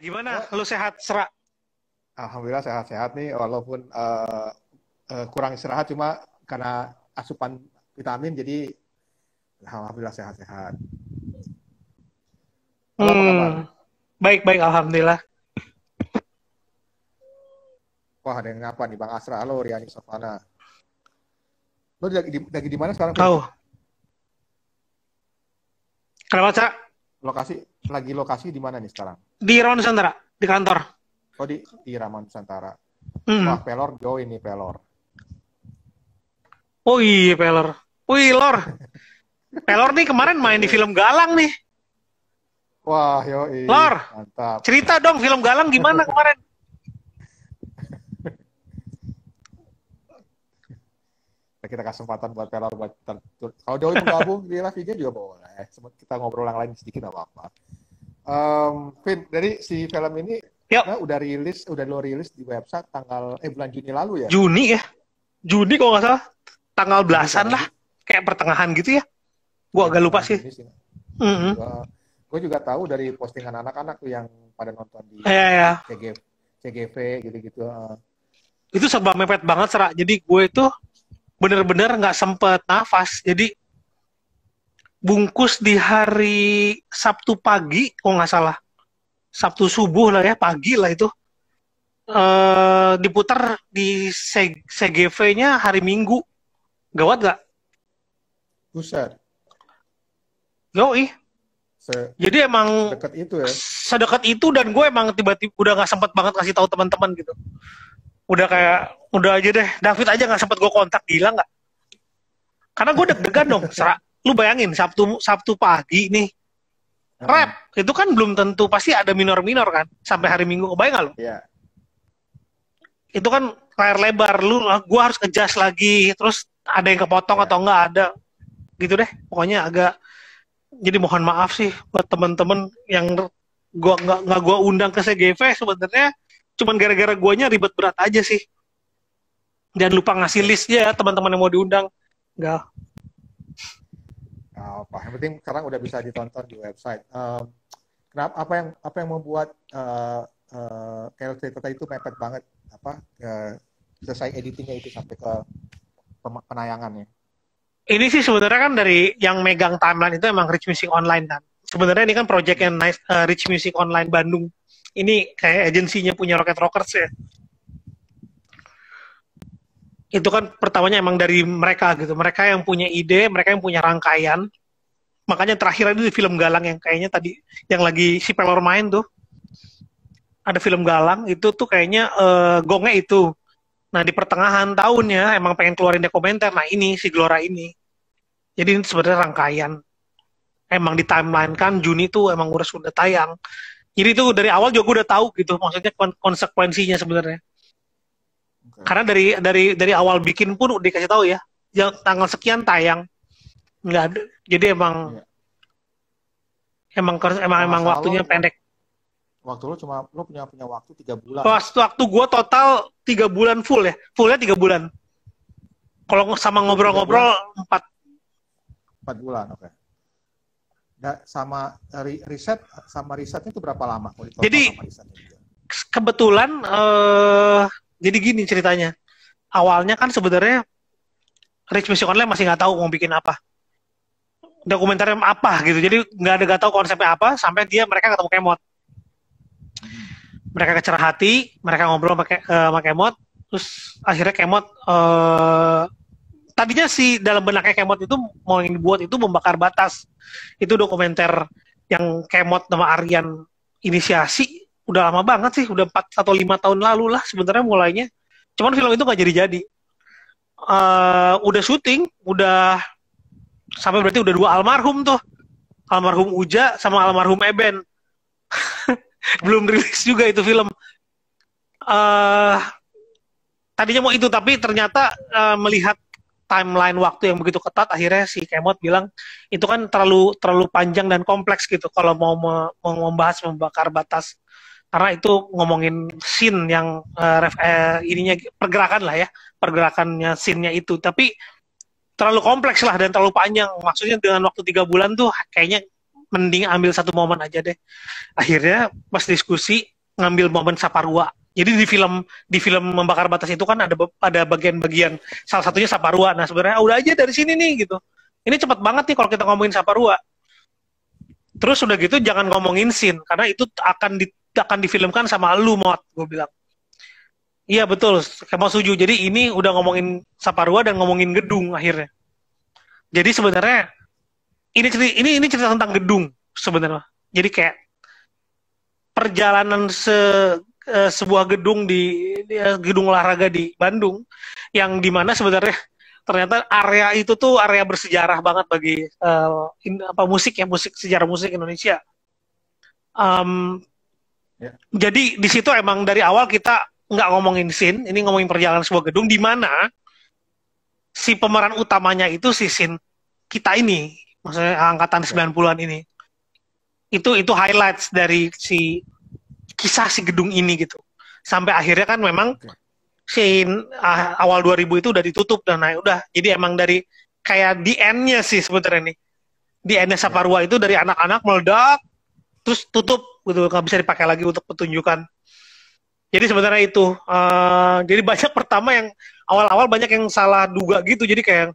Gimana? Oh, Lu sehat, Serak? alhamdulillah sehat-sehat nih, walaupun kurang istirahat cuma karena asupan vitamin, jadi alhamdulillah sehat-sehat. Halo, apa kabar? Hmm, baik-baik, alhamdulillah. Wah, ada yang ngapa nih, Bang Asra? Halo, Riani Sofana. Lo lagi di mana sekarang, Vin? Oh, kenapa, Cak? Lokasi, lokasi di mana nih sekarang? Di Rawan Nusantara, di kantor. Oh, di Raman Nusantara. Hmm. Wah, Pelor jauh ini, Pelor. Oh iya, Pelor. Wih, Lor. Pelor nih kemarin main di film Galang nih. Wah, yoi, Lor, mantap. cerita dong film Galang gimana kemarin? Kita kasih kesempatan buat Pelor buat kalau Joey mau gabung di live IG juga boleh. Kita ngobrol yang lain sedikit nggak apa-apa. Vin, dari si film ini Yuk, udah lo rilis di website tanggal bulan Juni lalu ya? Juni ya. Juni kalau nggak salah. Tanggal Juni belasan kan? lah. Kayak pertengahan gitu ya. Gua agak lupa Pertengahan sih. Juni sih. Mm-hmm. Gue juga tahu dari postingan anak-anak tuh yang pada nonton di Ya, ya. CGV gitu-gitu. Itu serba mepet banget, Serak. Jadi gue itu bener-bener nggak sempet nafas. Jadi bungkus di hari Sabtu pagi, kalau nggak salah. Sabtu subuh lah ya, pagi lah itu. Diputar di CGV-nya hari Minggu. Gawat gak? Buset, Yoi. Jadi emang sedekat itu ya. sedekat itu, dan gue emang tiba-tiba udah nggak sempet banget kasih tahu teman-teman gitu. Udah kayak, udah aja deh. David aja nggak sempet gue kontak, gila nggak? Karena gue deg-degan dong, Serak. Lu bayangin, Sabtu pagi nih, rap. Itu kan belum tentu, pasti ada minor-minor kan. Sampai hari Minggu, kebayang gak lu? Iya. Itu kan layar lebar, gue harus adjust lagi, terus ada yang kepotong atau enggak ada, gitu deh. Pokoknya agak, jadi mohon maaf sih buat temen-temen yang nggak gua undang ke CGV, sebenarnya cuman gara-gara guanya ribet berat aja sih, dan lupa ngasih listnya teman-teman yang mau diundang. Nggak. Apa? Yang penting sekarang udah bisa ditonton di website. Kenapa? Apa yang membuat Carol cerita itu mepet banget? Selesai editingnya itu sampai ke penayangannya. Ini sih sebenarnya kan dari yang megang timeline itu emang Rich Music Online kan. Sebenarnya ini kan project yang nice, Rich Music Online Bandung. Ini kayak agensinya punya Rocket Rockers ya. Itu kan pertamanya emang dari mereka gitu. Mereka yang punya ide, mereka yang punya rangkaian. Makanya terakhir itu di film Galang yang kayaknya tadi yang lagi si Pelor main tuh. Ada film Galang itu tuh kayaknya gongnya itu. Nah, di pertengahan tahunnya emang pengen keluarin dokumenter. Nah, ini si Gelora ini. Jadi ini sebenarnya rangkaian. Emang di timeline kan Juni tuh emang udah tayang. Jadi itu dari awal juga gue udah tahu gitu. Maksudnya konsekuensinya sebenarnya. Okay. Karena dari awal bikin pun udah dikasih tahu ya. Yang tanggal sekian tayang. Nggak ada. Jadi emang emang waktunya pendek. Waktu lo punya waktu 3 bulan. Waktu gue total 3 bulan full ya. Fullnya 3 bulan. Kalau sama ngobrol-ngobrol 4 bulan, oke. Sama risetnya itu berapa lama? Jadi kebetulan jadi gini ceritanya. Awalnya kan sebenarnya Rich Music Online masih nggak tahu mau bikin apa. Dokumenternya apa gitu. Jadi nggak tahu konsepnya apa sampai mereka ketemu Kemot. Mereka kecerah hati, mereka ngobrol pakai Kemot, terus akhirnya Kemot tadinya sih dalam benaknya Kemot itu mau yang dibuat itu Membakar Batas. Itu dokumenter yang Kemot sama Aryan inisiasi udah lama banget sih, udah 4 atau 5 tahun lalu lah sebenarnya mulainya. Cuman film itu nggak jadi-jadi. Udah syuting, udah sampai berarti udah 2 almarhum tuh. Almarhum Uja sama almarhum Eben. Belum rilis juga itu film. Tadinya mau itu, tapi ternyata melihat timeline waktu yang begitu ketat, akhirnya si Kemot bilang itu kan terlalu panjang dan kompleks gitu kalau mau membahas Membakar Batas, karena itu ngomongin scene yang ininya pergerakan lah ya, pergerakannya scene-nya itu, tapi terlalu kompleks lah dan terlalu panjang. Maksudnya dengan waktu 3 bulan tuh kayaknya mending ambil satu momen aja deh. Akhirnya pas diskusi ngambil momen Saparua. Jadi di film Membakar Batas itu kan ada bagian-bagian, salah satunya Saparua. Nah sebenarnya udah aja dari sini nih gitu. Ini cepet banget nih kalau kita ngomongin Saparua. Terus udah gitu jangan ngomongin scene karena itu akan difilmkan sama lu, Mot, gue bilang. Iya betul, kamu setuju. Jadi ini udah ngomongin Saparua dan ngomongin gedung akhirnya. Jadi sebenarnya ini cerita tentang gedung sebenarnya. Jadi kayak perjalanan sebuah gedung di gedung olahraga di Bandung yang dimana sebenarnya ternyata area itu tuh area bersejarah banget bagi musik sejarah musik Indonesia. Jadi di situ emang dari awal kita nggak ngomongin scene, ini ngomongin perjalanan sebuah gedung di mana si pemeran utamanya itu si scene kita ini, maksudnya angkatan 90-an ini. Itu highlights dari kisah si gedung ini gitu. Sampai akhirnya kan memang awal 2000 itu udah ditutup dan udah. Jadi emang dari kayak di end-nya sih sebenarnya nih. Di end-nya Saparua itu dari anak-anak meledak terus tutup gitu, nggak bisa dipakai lagi untuk pertunjukan. Jadi sebenarnya itu jadi banyak pertama yang awal-awal banyak yang salah duga gitu. Jadi kayak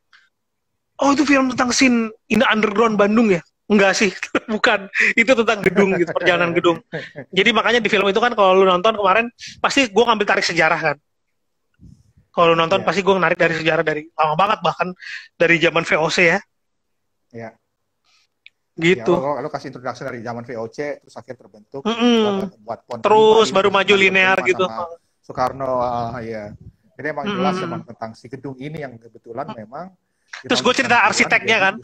oh itu film tentang scene in the underground Bandung ya? Enggak sih, bukan. Itu tentang gedung gitu, perjalanan gedung. Jadi makanya di film itu kan kalau lu nonton kemarin, pasti gue ngambil tarik sejarah kan. Kalau lu nonton pasti gue narik dari sejarah dari lama banget, bahkan dari zaman VOC ya. Iya. Gitu. Ya, lo kasih introduksi dari zaman VOC, terus akhirnya terbentuk. Buat terus baru maju linear gitu. Soekarno, ya. Jadi emang jelas emang tentang si gedung ini yang kebetulan memang. Terus gue cerita arsiteknya kan.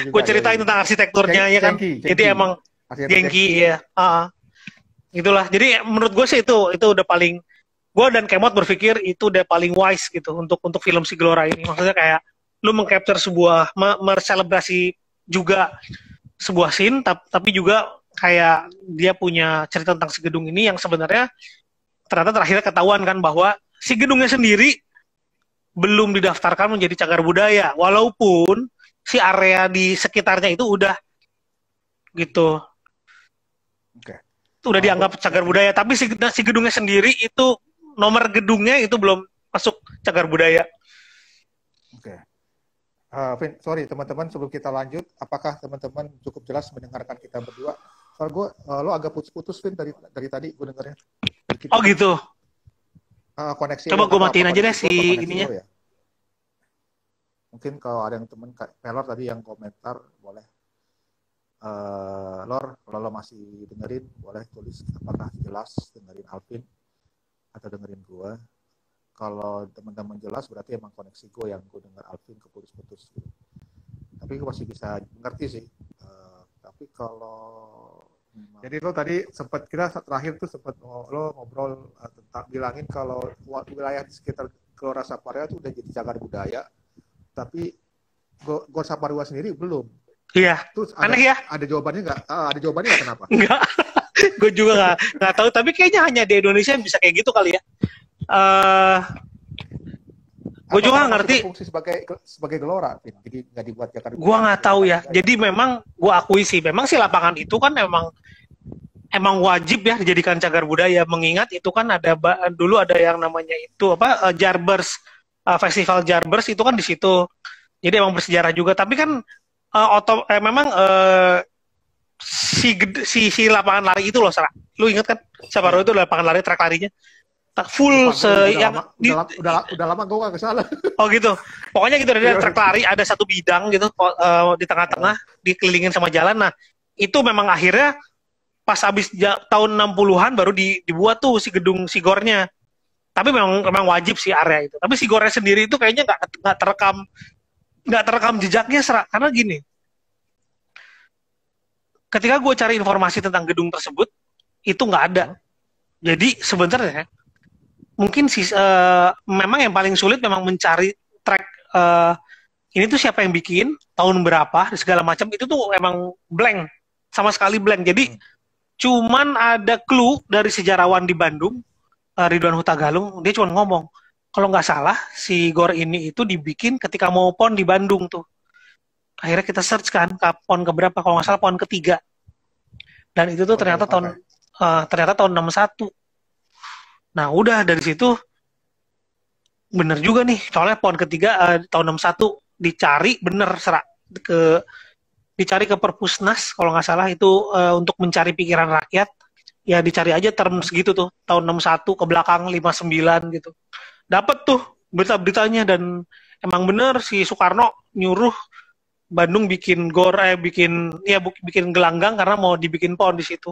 Gue ceritain tentang arsitekturnya ya kan. Jadi emang Genki ya. Itulah. Jadi menurut gue sih itu udah paling, gue dan Kemot berpikir itu udah paling wise gitu untuk film Si Gelora ini. Maksudnya kayak lu mengcapture sebuah merselebrasi juga sebuah scene, tapi juga kayak dia punya cerita tentang si gedung ini yang sebenarnya ternyata terakhirnya ketahuan kan bahwa si gedungnya sendiri belum didaftarkan menjadi cagar budaya, walaupun si area di sekitarnya itu udah gitu. Udah dianggap cagar budaya, tapi si gedungnya sendiri itu nomor gedungnya itu belum masuk cagar budaya. Vin, sorry teman-teman, sebelum kita lanjut, apakah teman-teman cukup jelas mendengarkan kita berdua? Soal gue, lo agak putus-putus, Vin, dari tadi gue dengarnya. Oh gitu. Koneksi. Coba gue matiin aja deh si ininya. Ya? Mungkin kalau ada yang teman Pelor tadi yang komentar, boleh. Lor, kalau lo masih dengerin, boleh tulis apakah jelas dengerin Alvin atau dengerin gue. Kalau teman-teman jelas berarti emang koneksi gue yang gue denger Alvin keputus-putus gitu. Tapi gue masih bisa ngerti sih. Tapi kalau jadi lo tadi sempat kita terakhir tuh sempat lo ngobrol tentang bilangin kalau wilayah di sekitar Gelora Saparua itu udah jadi cagar budaya. Tapi Gor Saparua sendiri belum. Iya. Terus aneh ya? Ada jawabannya nggak? Ada jawabannya nggak kenapa? Enggak. Gue juga nggak tahu. Tapi kayaknya hanya di Indonesia yang bisa kayak gitu kali ya. Gue juga ngerti. Fungsi sebagai gelora, jadi nggak dibuat Jakarta. Gue nggak tahu ya. Jadi memang gue akui sih, memang sih lapangan itu kan emang wajib ya dijadikan cagar budaya. Mengingat itu kan dulu ada yang namanya itu Jarbers, Festival Jarbers itu kan di situ. Jadi emang bersejarah juga. Tapi kan memang si lapangan lari itu loh, Sarah. Lu inget kan? Saparua itu lapangan lari, track larinya full udah lama gue gak kesana. Oh gitu. Pokoknya gitu ada trek lari, ada satu bidang gitu di tengah-tengah dikelilingin sama jalan. Nah, itu memang akhirnya pas habis tahun 60-an baru dibuat tuh si gedung si gornya. Tapi memang wajib sih area itu. Tapi si gornya sendiri itu kayaknya nggak terekam jejaknya karena gini. Ketika gue cari informasi tentang gedung tersebut itu nggak ada. Jadi sebenarnya mungkin memang yang paling sulit memang mencari track ini tuh siapa yang bikin, tahun berapa, segala macam itu tuh emang blank, sama sekali blank. Jadi cuman ada clue dari sejarawan di Bandung, Ridwan Huta Galung, dia cuma ngomong kalau nggak salah si gor ini itu dibikin ketika mau PON di Bandung tuh. Akhirnya kita search kan PON keberapa, kalau nggak salah PON ketiga. Dan itu tuh ternyata tahun ternyata tahun 61. Nah, udah dari situ bener juga nih. Soalnya pohon ketiga tahun 61 dicari bener serak ke dicari ke Perpusnas kalau nggak salah itu untuk mencari pikiran rakyat. Ya dicari aja term segitu tuh tahun 61 ke belakang 59 gitu. Dapat tuh berita-beritanya dan emang bener si Soekarno nyuruh Bandung bikin bikin gelanggang karena mau dibikin pohon di situ.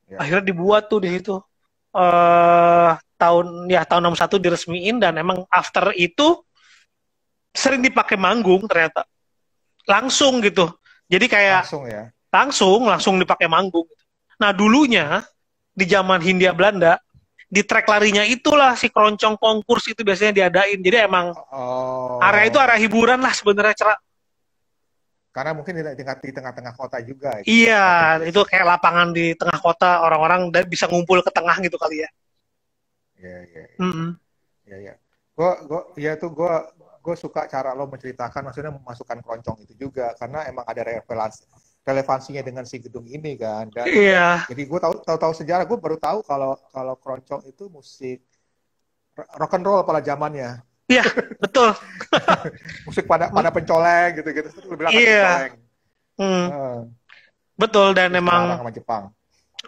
Ya. Akhirnya dibuat tuh di situ. Tahun 61 diresmiin dan emang after itu sering dipakai manggung ternyata. Langsung gitu. Jadi kayak Langsung ya. langsung dipakai manggung. Nah, dulunya di zaman Hindia Belanda di trek larinya itulah si keroncong konkurs itu biasanya diadain. Jadi emang area itu area hiburan lah sebenarnya, Cerak. Karena mungkin di tengah-tengah kota juga. Iya, itu kayak lapangan di tengah kota, orang-orang bisa ngumpul ke tengah gitu kali ya. Iya, iya. Mm-hmm. Iya. Gue suka cara lo menceritakan, maksudnya memasukkan keroncong itu juga, karena emang ada relevansinya dengan si gedung ini kan. Dan iya. Jadi gue tahu sejarah, gue baru tahu kalau keroncong itu musik rock and roll pada zamannya. Iya, betul. Musik pada pencoleng gitu-gitu. Iya. Betul, dan emang sama Jepang.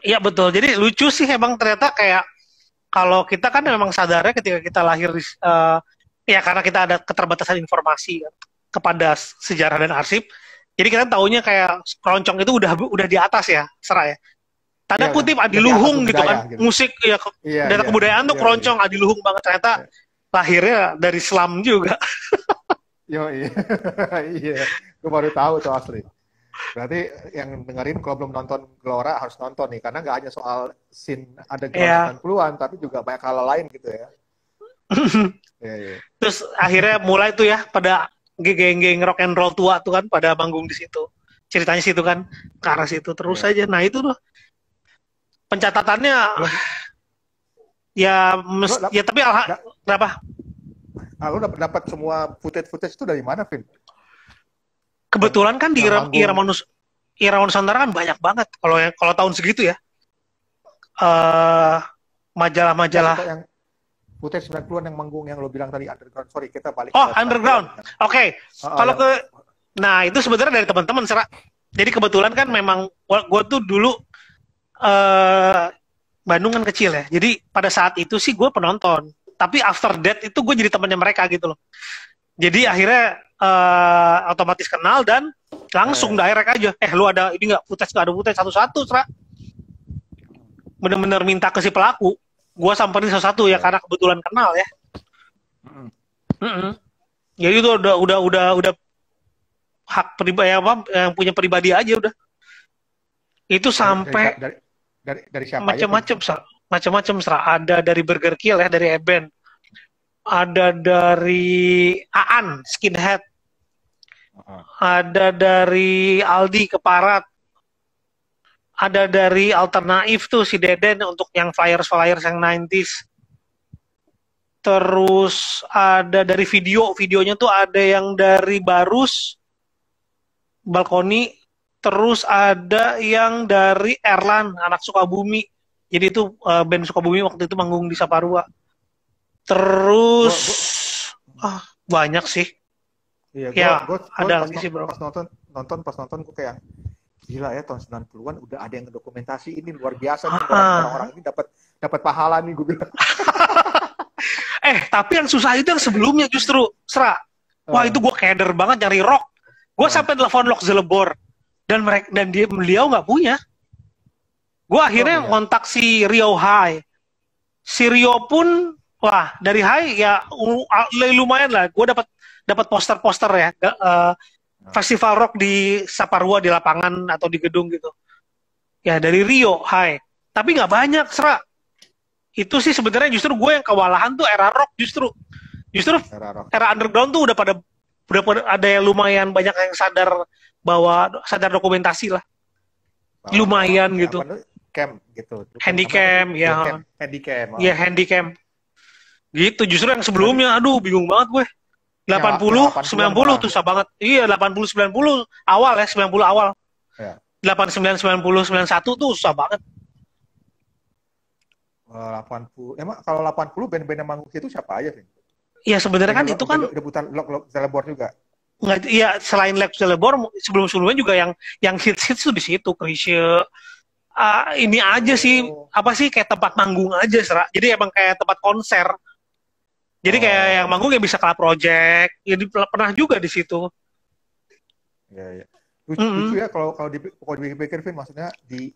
Iya, betul. Jadi lucu sih emang ternyata kayak kalau kita kan memang sadarnya ketika kita lahir ya karena kita ada keterbatasan informasi kepada sejarah dan arsip. Jadi kita taunya kayak keroncong itu udah di atas ya, Serak ya. Tanda kutip adiluhung gitu kan. Gitu. Musik ya data kebudayaan tuh keroncong adiluhung banget ternyata. Lahirnya dari Islam juga. Iya, gue baru tahu tuh asli. Berarti yang dengerin kalau belum nonton Gelora harus nonton nih, karena nggak hanya soal scene ada 90-an, tapi juga banyak hal lain gitu ya. Yeah. Terus akhirnya mulai tuh ya pada geng-geng rock and roll tua tuh kan pada manggung di situ. Ceritanya situ kan ke arah situ terus aja. Nah itu tuh pencatatannya. Ya tapi kenapa? Lu dapat semua footage itu dari mana, Vin? Kebetulan kan di era Nusantara kan banyak banget. Kalau tahun segitu ya. Majalah-majalah. Yang footage 90-an yang manggung yang lo bilang tadi underground. Sorry, kita balik. Underground. Oke. Kalau nah itu sebenarnya dari teman-teman, Serak. Jadi kebetulan kan memang gue tuh dulu Bandung kan kecil ya, jadi pada saat itu sih gue penonton, tapi after that itu gue jadi temannya mereka gitu loh. Jadi akhirnya otomatis kenal dan langsung direct aja. Lu ada ini nggak footage satu-satu, Serak. Bener-bener minta ke si pelaku, gue samperin satu-satu ya karena kebetulan kenal ya. Jadi itu udah hak pribadi yang punya pribadi aja udah. Itu sampai dari siapa macam-macam ada dari Burger Kill ya, dari Eben, ada dari Aan Skinhead, ada dari Aldi Keparat, ada dari Alternatif tuh si Deden untuk yang flyers yang 90s. Terus ada dari videonya tuh ada yang dari Barus Balkoni. Terus ada yang dari Erlan, anak Sukabumi. Jadi itu band Sukabumi waktu itu manggung di Saparua. Terus banyak sih. Iya, gue ada lagi sih bro. Pas nonton gue kayak gila ya, tahun 90-an udah ada yang ngedokumentasi ini, luar biasa nih, orang-orang ini dapat pahala nih gue bilang. Tapi yang susah itu yang sebelumnya justru, Serak. Wah itu gue keder banget nyari rock. Gue sampai telepon Lok Zelebor. Dan beliau nggak punya. Gue akhirnya ngontak si Rio High. Si Rio pun, wah dari High ya lumayan lah. Gue dapat poster-poster ya, festival rock di Saparua di lapangan atau di gedung gitu. Ya dari Rio High. Tapi nggak banyak, Serak. Itu sih sebenarnya justru gue yang kewalahan tuh era rock justru era underground tuh udah pada ada yang lumayan banyak yang sadar dokumentasi lah. Lumayan gitu. Cam gitu. Handycam ya. Handycam. Gitu justru yang sebelumnya aduh bingung banget gue. 80 90 tuh susah banget. Iya 80 90 awal ya 90 awal. 89 90 91 tuh susah banget. 80. Emang kalau 80 band-band yang manggung itu siapa aja, Vin? Ya sebenarnya kan itu kan debutan Celebor juga. nggak, ya selain Lex Celebor sebelum-sebelumnya juga yang hits-hits tuh di situ, Chrisye. Ini aja sih, apa sih, kayak tempat manggung aja, Serak. Jadi emang kayak tempat konser. Jadi kayak yang manggung ya bisa Club Project. Jadi pernah juga di situ. Ya, ya. Lucu ya kalau dipikir, Vin, maksudnya di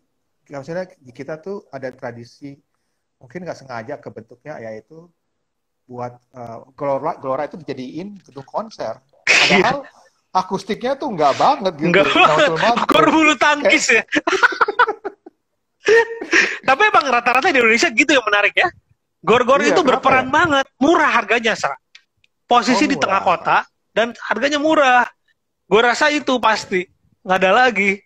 kita tuh ada tradisi mungkin nggak sengaja kebentuknya, yaitu buat Gelora itu dijadiin gedung konser. Padahal akustiknya tuh nggak banget gitu. Gor bulu tangkis ya. Tapi emang rata-rata di Indonesia gitu yang menarik ya. Gor-gor itu berperan banget. Murah harganya, Sa. Posisi di tengah kota dan harganya murah. Gue rasa itu pasti. Nggak ada lagi.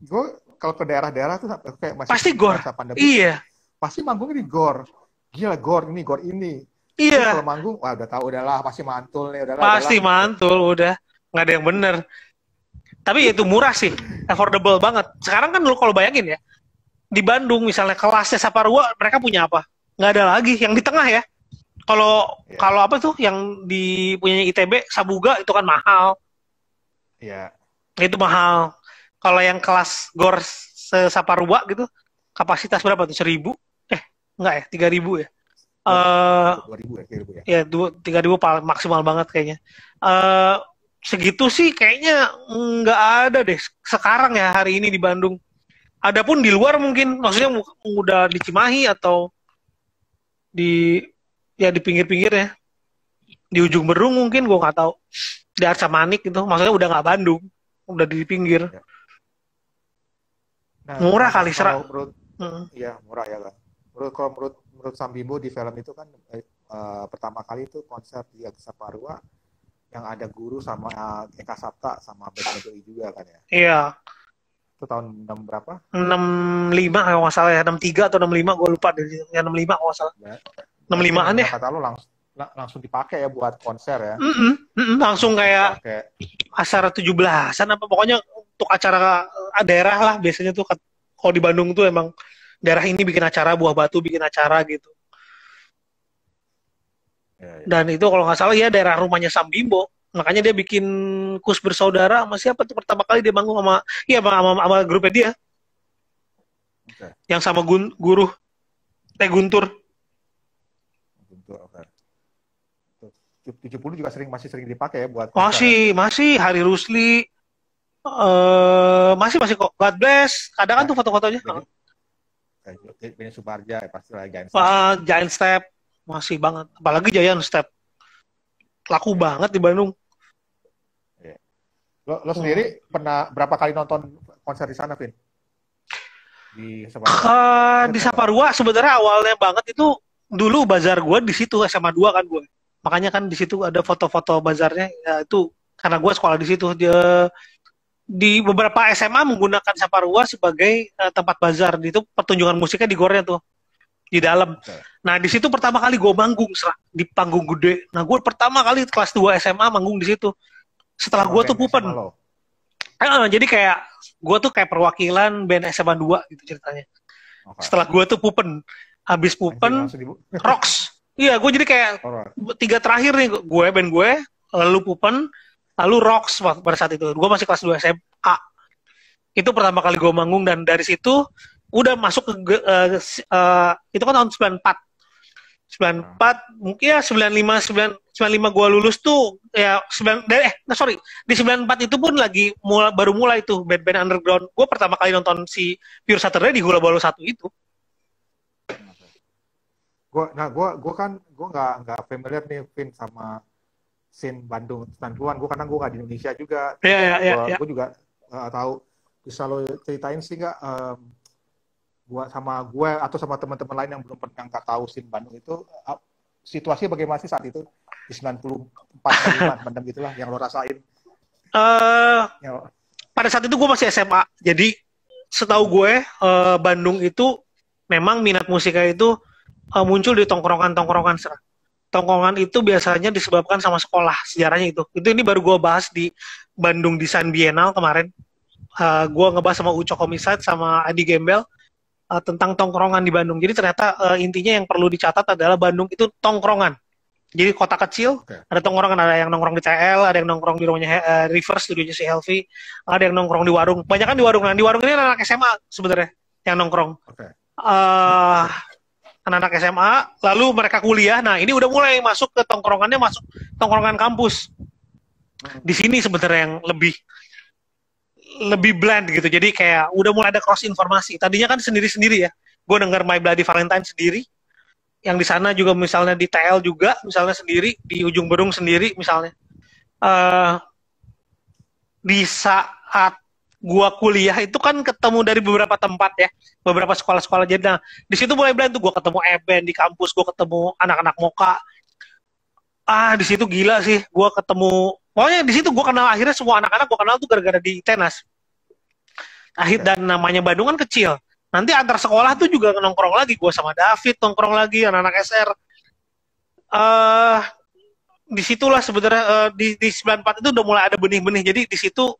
Gue kalau ke daerah-daerah tuh kayak masih pasti Gor. Iya. Pasti manggungnya di Gor. Gila, Gor ini. Iya. Kalau manggung, wah udah tahu, udahlah pasti mantul nih, udahlah. Pasti mantul, udah. Nggak ada yang bener. Tapi itu murah sih, affordable banget. Sekarang kan lu kalau bayangin ya, di Bandung misalnya kelasnya Saparua, mereka punya apa? Nggak ada lagi. Yang di tengah ya. Kalau apa tuh yang di punyanya ITB, Sabuga itu kan mahal. Iya. Itu mahal. Kalau yang kelas Gor Saparua gitu, kapasitas berapa tuh? 1.000? Enggak ya, 3.000 ya. 2.000 ya. Ya, 3.000 maksimal banget kayaknya. Segitu sih kayaknya nggak ada deh sekarang ya, hari ini di Bandung. Adapun di luar mungkin, maksudnya udah di Cimahi atau di pinggir-pinggir ya. Di ujung Berung mungkin, gue nggak tahu. Di Arca Manik gitu, maksudnya udah nggak Bandung, udah di pinggir. Nah, murah kali, Serak. Iya, murah ya kan. Menurut Sam Bimbo di film itu kan pertama kali itu konser di Saparua yang ada Guru sama Eka Sapta sama BPDI juga kan ya. Iya. Itu tahun 6 berapa? 65 kalau nggak salah ya, 63 atau 65, gue lupa deh. Ya 65 kalau nggak salah. 65-an ya. Kata lu langsung dipakai ya buat konser ya. Langsung kayak acara 17-an apa, pokoknya untuk acara daerah lah biasanya tuh. Kalau di Bandung tuh emang daerah ini bikin acara, Buah Batu bikin acara gitu. Ya. Dan itu kalau nggak salah ya daerah rumahnya Sam Bimbo. Makanya dia bikin Kus Bersaudara sama siapa tuh pertama kali dia manggung sama grupnya dia. Okay. Yang sama Guru Guntur. Okay. 70 juga masih sering dipakai ya buat masih Hari Rusli. Masih kok. God Bless. Kadang kan tuh foto-fotonya. Beni Subarja ya pasti lah, Giant Step masih banget, apalagi Giant Step laku banget di Bandung. Lo sendiri pernah berapa kali nonton konser di sana, Vin? Di Saparua sebenarnya awalnya banget itu dulu bazar gue di situ, SMA 2 kan gue, makanya kan di situ ada foto-foto bazarnya ya, itu karena gue sekolah di situ. Di beberapa SMA menggunakan Saparua sebagai tempat bazar. Itu pertunjukan musiknya di gornya tuh, di dalam. Okay. Nah, di situ pertama kali gue manggung, Serak, di panggung gede. Nah, gue pertama kali kelas 2 SMA manggung di situ. Setelah gue tuh pupen. Jadi kayak gue tuh kayak perwakilan band SMA 2 gitu ceritanya. Okay. Setelah gue tuh pupen. Habis pupen, rocks. Iya, gue jadi kayak 3 terakhir nih, band gue, lalu pupen, lalu rocks pada saat itu. Gue masih kelas 2 SMA. Itu pertama kali gue manggung, dan dari situ udah masuk ke itu kan tahun 94 mungkin ya 95 gue lulus tuh ya di 94 itu pun lagi baru mulai tuh band-band underground. Gue pertama kali nonton si Pure Saturday di Hula Balu 1 itu. Gue nggak familiar nih, Vin, sama scene Bandung 90-an. Gue karena gue nggak di Indonesia juga. Gue juga tahu. Bisa lo ceritain sih nggak gue atau sama teman-teman lain yang belum pernah nggak tahu scene Bandung itu situasi bagaimana sih saat itu di 94 95 gitulah yang lo rasain? Pada saat itu gue masih SMA. Jadi setahu gue Bandung itu memang minat musiknya itu muncul di tongkrongan-tongkrongan. Tongkrongan itu biasanya disebabkan sama sekolah, sejarahnya itu. Ini baru gue bahas di Bandung Design Biennale kemarin. Gue ngebahas sama Uco Komisat sama Adi Gembel. tentang tongkrongan di Bandung. Jadi ternyata intinya yang perlu dicatat adalah Bandung itu tongkrongan. Jadi kota kecil, ada tongkrongan, ada yang nongkrong di TL, ada yang nongkrong di rumahnya River, studionya si Helvi, ada yang nongkrong di warung. Banyak kan di warung. Nah, di warung ini anak SMA sebenarnya yang nongkrong. Uh, Anak-anak SMA, lalu mereka kuliah. Nah, ini udah mulai masuk ke tongkrongannya, masuk tongkrongan kampus. Di sini sebenarnya yang lebih blend gitu. Jadi kayak udah mulai ada cross informasi. Tadinya kan sendiri-sendiri ya. Gue denger My Bloody Valentine sendiri. Yang di sana juga misalnya di TL juga, misalnya sendiri, di Ujung Berung sendiri misalnya. Di saat gua kuliah itu kan ketemu dari beberapa tempat ya, beberapa sekolah-sekolah. Jadi nah, di situ mulai blend tuh, gua ketemu Eben di kampus, gua ketemu anak-anak Moka. Di situ gila sih, gua ketemu. Pokoknya di situ gua kenal, akhirnya semua anak-anak gua kenal tuh gara-gara di Tenas. Dan namanya Bandung kan kecil. Nanti antar sekolah tuh juga nongkrong lagi, gue sama David nongkrong lagi, anak-anak SR. Disitulah sebenarnya di 94 itu udah mulai ada benih-benih. Jadi di situ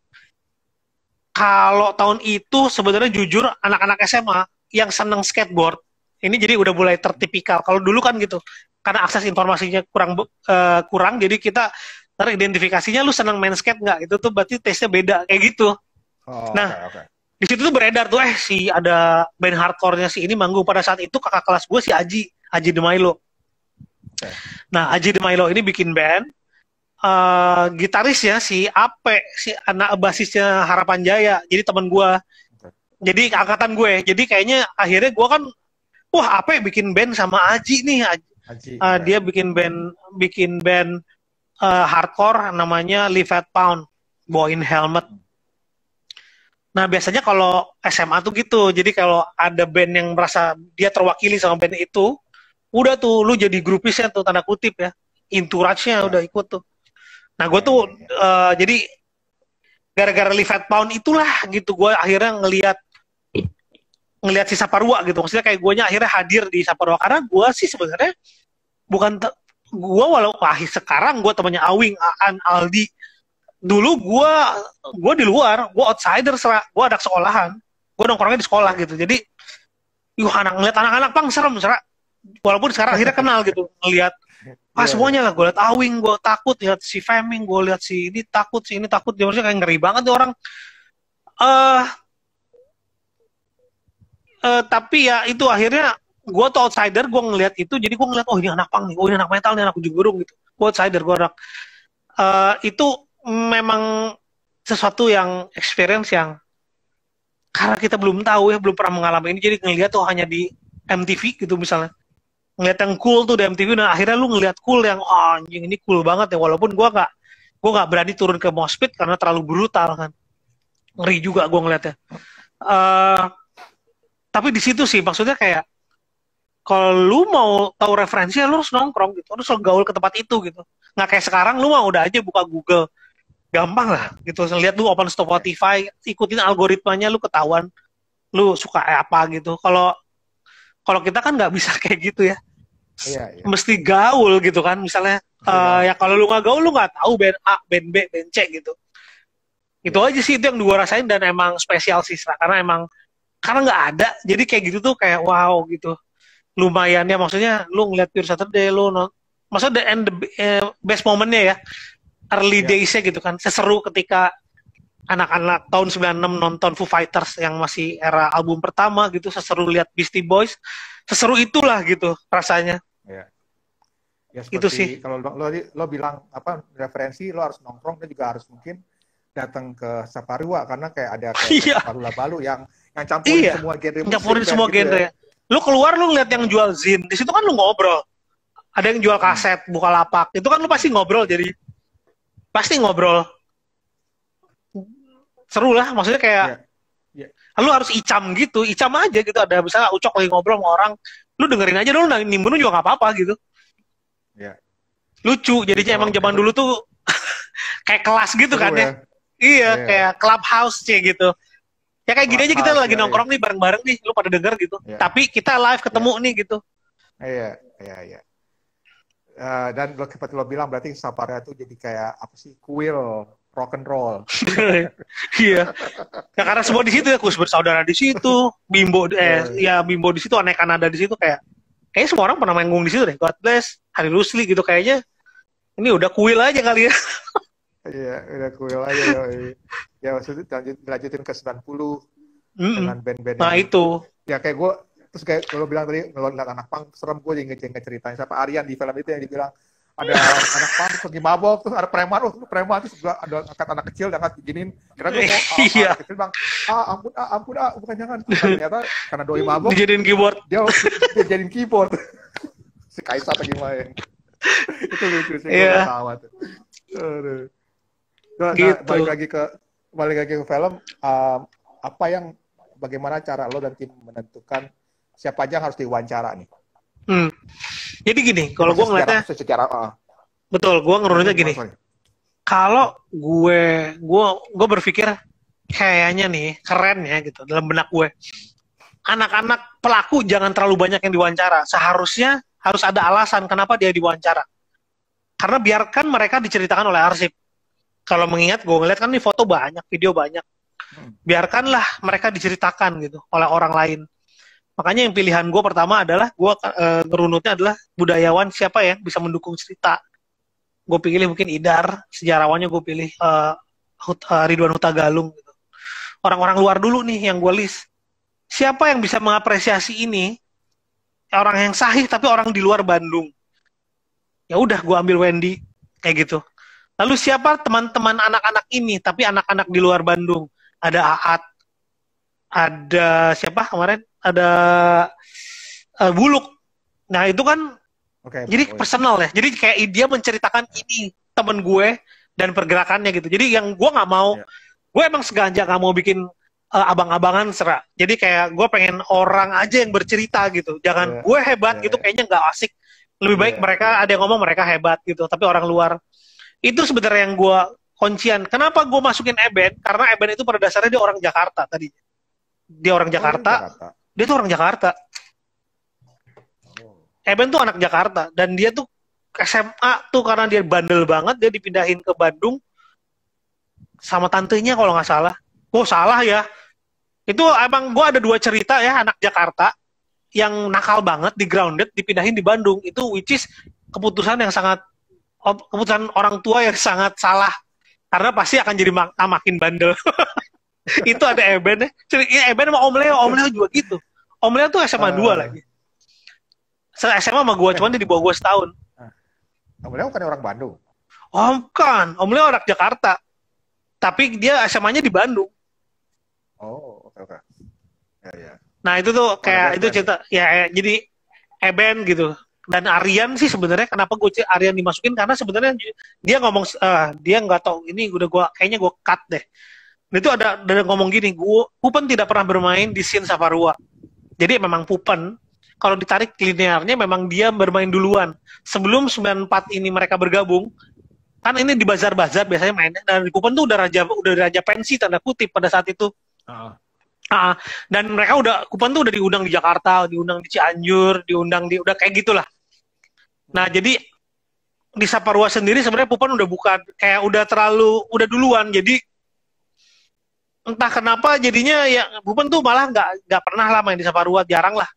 kalau tahun itu sebenarnya jujur anak-anak SMA yang seneng skateboard ini jadi udah mulai tertipikal. Kalau dulu kan gitu, karena akses informasinya kurang, jadi kita teridentifikasinya lu seneng main skate nggak? Itu tuh berarti taste-nya beda kayak gitu. Okay. Di situ tuh beredar tuh si ada band hardcore-nya si ini manggung pada saat itu kakak kelas gue si Aji De Milo. Nah, Aji De Milo ini bikin band, gitarisnya si Ape, si anak basisnya Harapan Jaya, jadi teman gue, jadi angkatan gue. Jadi kayaknya akhirnya gue kan, wah Ape bikin band sama Aji nih, dia bikin band hardcore namanya Live at Pound, bawain helmet. Nah, biasanya kalau SMA tuh gitu. Jadi kalau ada band yang merasa dia terwakili sama band itu, udah tuh lu jadi grupisnya tuh, tanda kutip ya. Entourage-nya udah ikut tuh. Nah, gue tuh jadi gara-gara Live at Pound itulah gitu, gue akhirnya ngelihat si Saparua gitu. Maksudnya kayak guanya akhirnya hadir di Saparua, karena gue sih sebenarnya bukan gue sekarang gue temannya Awing, Aan, Aldi. Dulu gue di luar, gue outsider, gue anak sekolahan, gue nongkrongnya di sekolah gitu. Jadi ngeliat anak-anak pang serem, walaupun sekarang akhirnya kenal gitu, ngeliat semuanya lah. Gue liat Awing, gue takut, lihat si Feming, gue lihat si ini takut, dia maksudnya kayak ngeri banget nih orang. Tapi ya itu akhirnya gue tuh outsider, gue ngeliat itu, jadi gue ngeliat ini anak pang nih, ini anak metal nih, anak Ujung Berung gitu. Gue outsider, gue anak itu memang sesuatu yang experience yang karena kita belum tahu ya, belum pernah mengalami ini, jadi ngelihat tuh hanya di MTV gitu misalnya, ngelihat yang cool tuh di MTV. Nah akhirnya lu ngelihat cool yang anjing ini cool banget ya, walaupun gue nggak berani turun ke moshpit karena terlalu brutal kan, ngeri juga gue ngelihatnya. Tapi di situ sih maksudnya kayak kalau lu mau tahu referensi lu harus nongkrong gitu, harus gaul ke tempat itu gitu. Nggak kayak sekarang lu mau udah aja buka Google, gampang lah gitu. Lihat lu open Spotify, ikutin algoritmanya, lu ketahuan lu suka apa gitu. Kalau kita kan nggak bisa kayak gitu ya. Iya. Mesti gaul gitu kan. Misalnya ya kalau lu nggak gaul, lu nggak tahu band A, band B, band C gitu. Itu aja sih, itu yang gue rasain, dan emang spesial sih karena nggak ada. Jadi kayak gitu tuh kayak wow gitu. Lumayan ya, maksudnya lu ngeliat Pure Saturday, maksudnya best momennya ya, early days-nya gitu kan, seseru ketika anak-anak tahun 96 nonton Foo Fighters yang masih era album pertama gitu, seseru lihat Beastie Boys, seseru itulah gitu rasanya. Ya seperti itu sih. Kalau lo bilang apa referensi, lo harus nongkrong, dan juga harus mungkin datang ke Saparua karena kayak ada Saparua Balu yang campurin semua genre musik. Campurin semua genre ya. Lu keluar, lu ngeliat yang jual zin, di situ kan lu ngobrol. Ada yang jual kaset, Bukalapak, itu kan lu pasti ngobrol, jadi pasti ngobrol. Seru lah, maksudnya kayak lu harus icam gitu, icam aja gitu. Ada misalnya Ucok lagi ngobrol sama orang, lu dengerin aja dulu, nimbun juga nggak apa-apa gitu. Lucu, jadinya emang zaman dulu tuh kayak kelas gitu kan ya. Iya, kayak clubhouse gitu. Ya kayak gini aja, kita lagi nongkrong nih bareng-bareng nih, lu pada denger gitu. Tapi kita live ketemu nih gitu. Iya. Dan seperti lo bilang, berarti Saparua itu jadi kayak apa sih, kuil rock and roll. Iya. Ya karena semua di situ ya, Kus Bersaudara di situ, Bimbo ya Bimbo di situ, Aneh Kanada di situ kayaknya semua orang pernah manggung di situ deh. God Bless, Hari Rusli gitu kayaknya. Ini udah kuil aja kali ya. Iya, udah kuil aja. Ya maksudnya dilanjutin ke 90 dengan band-band Nah yang, itu. ya kayak gue, terus kayak kalau bilang tadi kalau lihat anak punk serem, gue jadi ngecengin ceritanya siapa Aryan di film itu yang dibilang ada anak punk terus lagi mabok, terus ada preman, terus juga ada angkat anak kecil angkat beginin, kira gue mau anak kecil bang, ampun bukan jangan, ternyata karena doi mabok dijadiin keyboard, dia jadiin keyboard. Si Kaisar lagi main. Itu lucu sih, gue ketawa tuh. Nah, gitu. balik lagi ke film, bagaimana cara lo dan tim menentukan siapa aja yang harus diwawancara nih? Jadi gini, kalau gue ngeliatnya, betul, gue ngerunutnya gini. Kalau gue berpikir kayaknya nih keren ya gitu dalam benak gue. Anak-anak pelaku jangan terlalu banyak yang diwawancara. Seharusnya harus ada alasan kenapa dia diwawancara. Karena biarkan mereka diceritakan oleh arsip. Kalau mengingat, gue ngeliat kan nih foto banyak, video banyak. Biarkanlah mereka diceritakan gitu oleh orang lain. Makanya yang pilihan gue pertama adalah, gue ngerunutnya adalah budayawan siapa ya bisa mendukung cerita. Gue pilih mungkin Idar, sejarawannya gue pilih Ridwan Huta Galung. Gitu. Orang-orang luar dulu nih yang gue list. Siapa yang bisa mengapresiasi ini? Orang yang sahih tapi orang di luar Bandung. Ya udah, gue ambil Wendy kayak gitu. Lalu siapa teman-teman anak-anak ini tapi anak-anak di luar Bandung? Ada Aat, ada siapa kemarin? Ada Buluk. Nah itu kan jadi personal ya. Jadi kayak dia menceritakan ini temen gue dan pergerakannya gitu. Jadi yang gue nggak mau, gue emang sengaja nggak mau bikin abang-abangan serak. Jadi kayak gue pengen orang aja yang bercerita gitu. Jangan gue hebat gitu, kayaknya nggak asik. Lebih baik mereka ada yang ngomong mereka hebat gitu, tapi orang luar. Itu sebenarnya yang gue kuncian. Kenapa gue masukin Eben? Karena Eben itu pada dasarnya dia orang Jakarta tadi. Dia orang Jakarta. Dia tuh orang Jakarta. Eben tuh anak Jakarta. Dan dia tuh SMA tuh karena dia bandel banget, dia dipindahin ke Bandung sama tantenya kalau nggak salah. Oh salah ya. Itu emang gue ada 2 cerita ya, anak Jakarta yang nakal banget di grounded dipindahin di Bandung. Itu which is keputusan orang tua yang sangat salah. Karena pasti akan jadi makin bandel. Itu ada Eben ya. Eben sama Om Leo juga gitu. Om Leo tuh SMA 2 lagi. SMA sama gue, cuman dia di bawah gue setahun. Om Leo kan orang Bandung? Kan. Om Leo anak Jakarta. Tapi dia SMA-nya di Bandung. Oh, oke. Ya. Nah itu tuh kayak itu cerita. Ya jadi Eben gitu. Dan Aryan sih sebenarnya kenapa gue Aryan dimasukin karena sebenarnya dia ngomong dia nggak tahu ini kayaknya gue cut deh. Dan itu ada ngomong gini, Pupen tidak pernah bermain di scene Saparua. Jadi memang Pupen kalau ditarik linearnya memang dia bermain duluan. Sebelum 94 ini mereka bergabung, kan ini di bazar-bazar biasanya mainnya, dan Pupen tuh udah raja pensi tanda kutip pada saat itu. Dan mereka Pupen tuh udah diundang di Jakarta, diundang di Cianjur, udah kayak gitulah. Nah, jadi di Saparua sendiri sebenarnya Pupen udah bukan kayak udah duluan. Jadi entah kenapa jadinya ya Pupen tuh malah nggak pernah lah main di Saparua, jarang lah.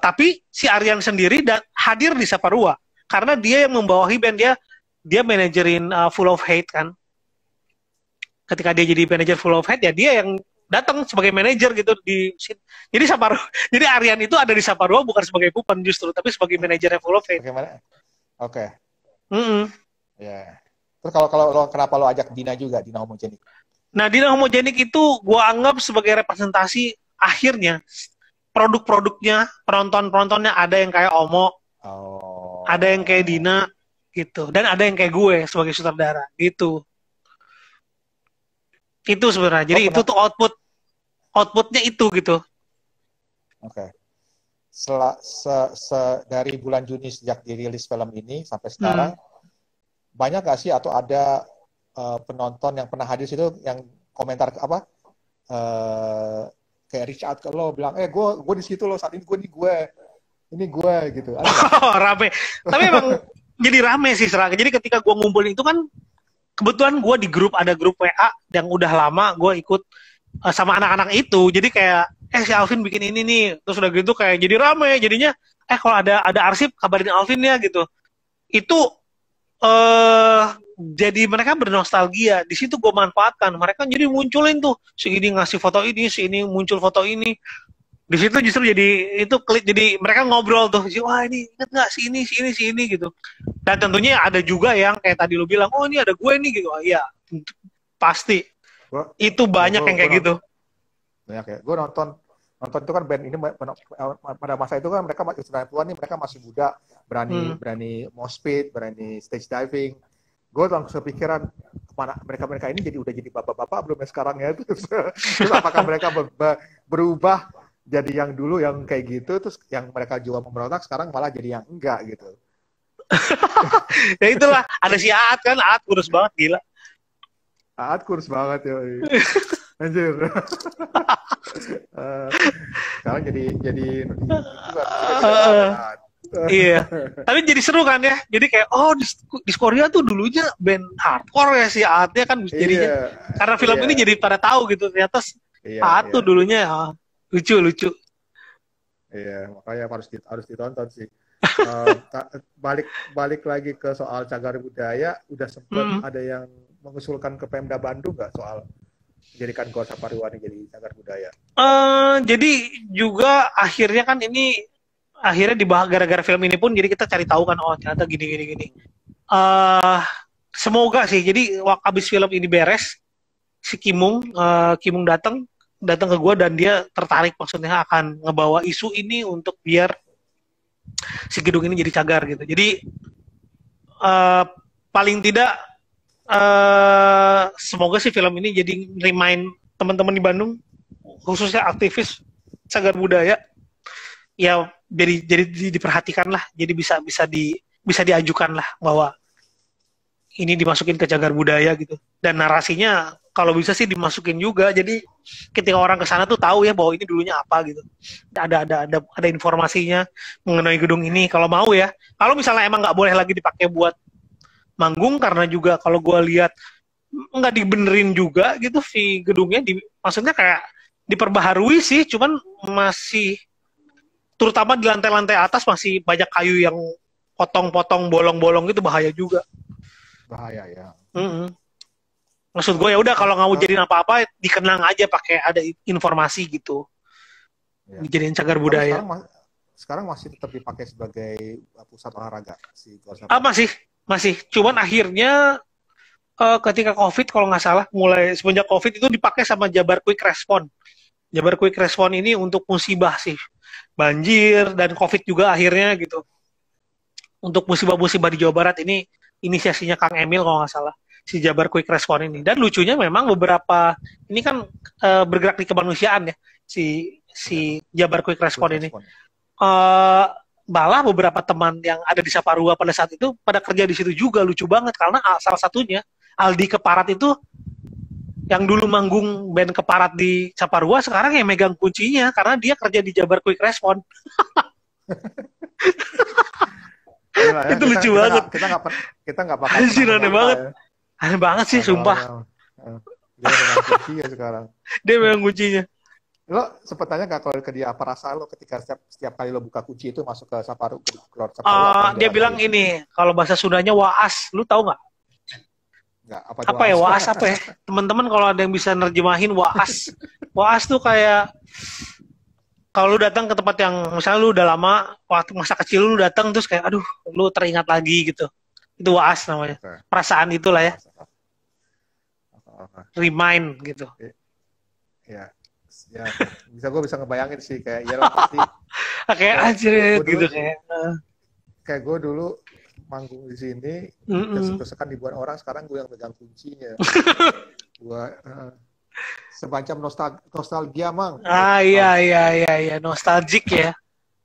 Tapi si Aryan sendiri hadir di Saparua karena dia yang membawahi band, dia manajerin Full of Hate kan. Ketika dia jadi manajer Full of Hate ya dia yang datang sebagai manajer gitu jadi Saparua. Jadi Aryan itu ada di Saparua bukan sebagai Pupen justru, tapi sebagai manajernya Full of Hate. Bagaimana? Oke. Ya. Terus kalau kenapa lo ajak Dina juga, Dina Homogenik? Nah, Dina Homogenik itu gua anggap sebagai representasi akhirnya produk-produknya, penontonnya ada yang kayak Omo, ada yang kayak Dina gitu, dan ada yang kayak gue sebagai sutradara gitu. Itu sebenarnya. Jadi itu tuh outputnya itu gitu. Oke. Dari bulan Juni sejak dirilis film ini sampai sekarang, banyak gak sih atau ada penonton yang pernah hadir situ yang komentar kayak reach out ke lo bilang, gue di situ lo saat ini, ini gue gitu. Rame. Tapi emang jadi rame sih Seraka. Jadi ketika gue ngumpulin itu kan kebetulan gue di grup, ada grup WA yang udah lama gue ikut sama anak-anak itu. Jadi kayak si Alvin bikin ini nih, terus udah gitu kayak jadi rame. Jadinya kalau ada arsip kabarin Alvin ya gitu. Itu jadi mereka bernostalgia. Di situ gue manfaatkan. Mereka jadi munculin tuh, si ini ngasih foto ini, si ini muncul foto ini. Di situ justru jadi itu klik, jadi mereka ngobrol tuh, wah ini inget nggak si ini gitu. Dan tentunya ada juga yang kayak tadi lu bilang, oh ini ada gue nih gitu. Oh, iya pasti itu banyak yang kayak gitu. Banyak ya. Gue nonton itu kan band ini pada masa itu kan mereka masih 90-an nih, mereka masih muda, berani mosh pit, berani stage diving. Gue langsung kepikiran kemana mereka ini udah jadi bapak-bapak belum ya sekarang ya. Terus apakah mereka berubah jadi yang dulu yang kayak gitu, terus yang mereka jual pemberontak sekarang malah jadi yang enggak gitu. Ya itulah, ada si Aat kan, Aat kurus banget, gila. Aat kurus banget ya. Anjir. Sekarang jadi iya. Tapi jadi seru kan ya. Jadi kayak di Korea tuh dulunya band hardcore ya si Aatnya kan jadinya. Karena film ini jadi pada tahu gitu ternyata Aat tuh dulunya lucu. Iya, makanya harus ditonton sih. Balik lagi ke soal cagar budaya, udah sempat ada yang mengusulkan ke Pemda Bandung nggak soal jadikan Gor Saparua ini jadi cagar budaya? Jadi juga akhirnya kan ini akhirnya dibahas gara-gara film ini pun jadi kita cari tahu kan, ternyata gini. Semoga sih. Jadi habis film ini beres, si Kimung datang ke gue dan dia tertarik, maksudnya akan ngebawa isu ini untuk biar si gedung ini jadi cagar gitu. Jadi paling tidak semoga sih film ini jadi remind teman-teman di Bandung, khususnya aktivis cagar budaya, ya jadi diperhatikan lah, jadi bisa diajukan lah bahwa ini dimasukin ke cagar budaya gitu. Dan narasinya kalau bisa sih dimasukin juga, jadi ketika orang ke sana tuh tahu ya bahwa ini dulunya apa gitu. Ada informasinya mengenai gedung ini kalau mau ya. Kalau misalnya emang nggak boleh lagi dipakai buat manggung, karena juga kalau gue lihat nggak dibenerin juga gitu si gedungnya, maksudnya kayak diperbaharui sih, cuman masih terutama di lantai-lantai atas masih banyak kayu yang potong-potong bolong-bolong gitu, bahaya juga. Bahaya ya. Maksud gue ya udah kalau nggak mau jadiin apa-apa dikenang aja pakai ada informasi gitu. Ya. Dijadiin cagar budaya. Sekarang masih tetap dipakai sebagai pusat olahraga si Gor Saparua. Masih. Cuman akhirnya ketika COVID kalau nggak salah, mulai semenjak COVID itu dipakai sama Jabar Quick Response. Jabar Quick Response ini untuk musibah sih, banjir dan COVID juga akhirnya gitu. Untuk musibah-musibah di Jawa Barat ini inisiasinya Kang Emil kalau nggak salah, si Jabar Quick Response ini. Dan lucunya memang beberapa ini kan bergerak di kemanusiaan ya, si Jabar Quick Response ini. Malah beberapa teman yang ada di Saparua pada saat itu pada kerja di situ juga, lucu banget karena salah satunya Aldi Keparat itu yang dulu manggung band Keparat di Saparua sekarang yang megang kuncinya karena dia kerja di Jabar Quick Response. Gila, ya. Itu lucu banget. Kita nggak bakal. Aneh banget. Ya. Aneh banget sih, sumpah. Dia megang kunci ya sekarang. Dia megang kuncinya. Lo sempet tanya nggak kalau ke dia apa rasa lo ketika setiap kali lo buka kunci itu masuk ke Saparua? Dia bilang ini, kalau bahasa Sundanya waas. Lu tahu nggak? Nggak, apa ya waas apa ya? Teman-teman kalau ada yang bisa nerjemahin waas. Waas tuh kayak kalau lu datang ke tempat yang misalnya lu udah lama, waktu masa kecil lu datang terus kayak aduh, lu teringat lagi gitu. Itu waas namanya. Perasaan itulah ya. Remind gitu. Ya, gue bisa ngebayangin sih kayak ya pasti. Kayak anjir gitu kayak. Kayak gue dulu manggung di sini, desek-desekan dibuat orang, sekarang gue yang pegang kuncinya. Gue semacam nostalgia, Mang. Iya, nostalgic ya.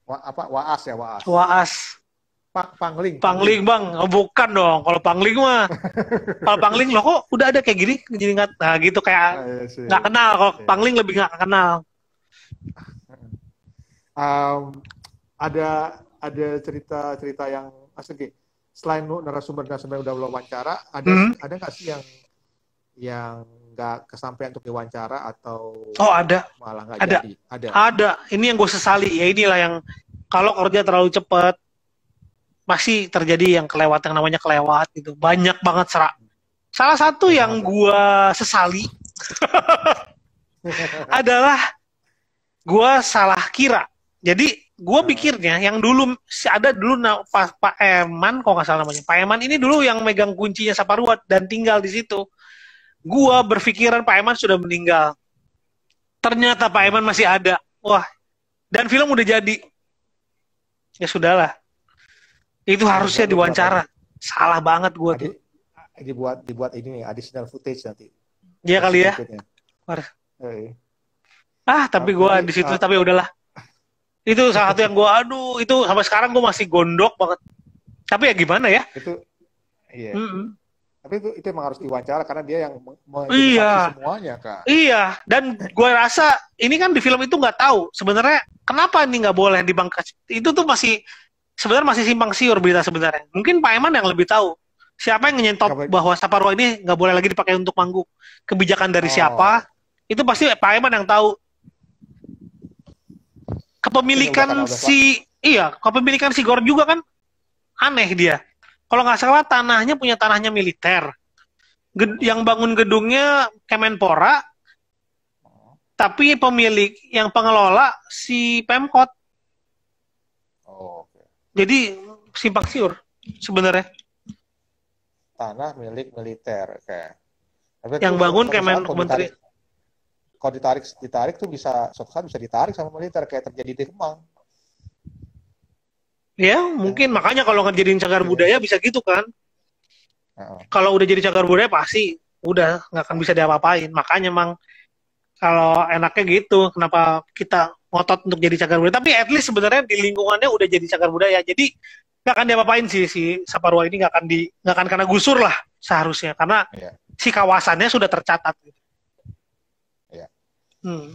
Waas ya, Waas. Waas. Pangling, Bang. Oh, bukan dong. Kalau Pangling mah. Kalau Pangling loh kok udah ada kayak gini, jadi nggak, nah gitu kayak nggak kenal. Kalau Pangling lebih nggak kenal. Ada cerita yang asli. selain narasumber udah wawancara, ada nggak sih yang nggak kesampaian untuk diwawancara atau Oh, ada. malah nggak Ada. jadi? Ada. Ini yang gue sesali. Ya inilah yang kalau kerja terlalu cepat, pasti terjadi yang namanya kelewat gitu. Banyak banget serak. Salah satu yang gue sesali adalah gue salah kira. Jadi gue pikirnya yang dulu ada dulu Pak Eman, kok nggak salah namanya. Pak Eman ini dulu yang megang kuncinya Saparua dan tinggal di situ. Gue berpikiran Pak Eman sudah meninggal. Ternyata Pak Eman masih ada. Wah, dan film udah jadi. Ya sudahlah. Itu harusnya diwawancara. Salah banget gue tuh. Dibuat ini nih, additional footage nanti. Iya kali ya. Tapi gue di situ tapi udahlah. Itu salah satu yang gue itu sampai sekarang gue masih gondok banget. Tapi ya gimana ya? Itu iya. Tapi itu emang harus diwawancara karena dia yang menjelaskan semuanya, Kak. Iya, dan gue rasa ini kan di film itu nggak tahu sebenarnya kenapa ini nggak boleh dibangkas. Itu tuh sebenarnya masih simpang siur berita sebenarnya. Mungkin Pak Eman yang lebih tahu. Siapa yang nyentot bahwa Saparua ini nggak boleh lagi dipakai untuk manggung? Kebijakan dari siapa? Itu pasti Pak Eman yang tahu. Kepemilikan si Gor juga kan aneh dia. Kalau nggak salah punya tanahnya militer. Yang bangun gedungnya Kemenpora, tapi yang pengelola si Pemkot. Jadi simpang siur sebenarnya. Tanah milik militer kayak. Yang bangun Menteri. Kalau ditarik tuh suatu saat bisa ditarik sama militer kayak terjadi di Kemang. Ya, mungkin makanya kalau ngejadiin cagar budaya bisa gitu kan. Kalau udah jadi cagar budaya pasti udah nggak akan bisa diapa-apain. Makanya emang kalau enaknya gitu, kenapa kita ngotot untuk jadi cagar budaya. Tapi at least sebenarnya di lingkungannya udah jadi cagar budaya. Jadi nggak akan diapa-apain si Saparua ini, nggak akan kena gusur lah seharusnya. Karena si kawasannya sudah tercatat.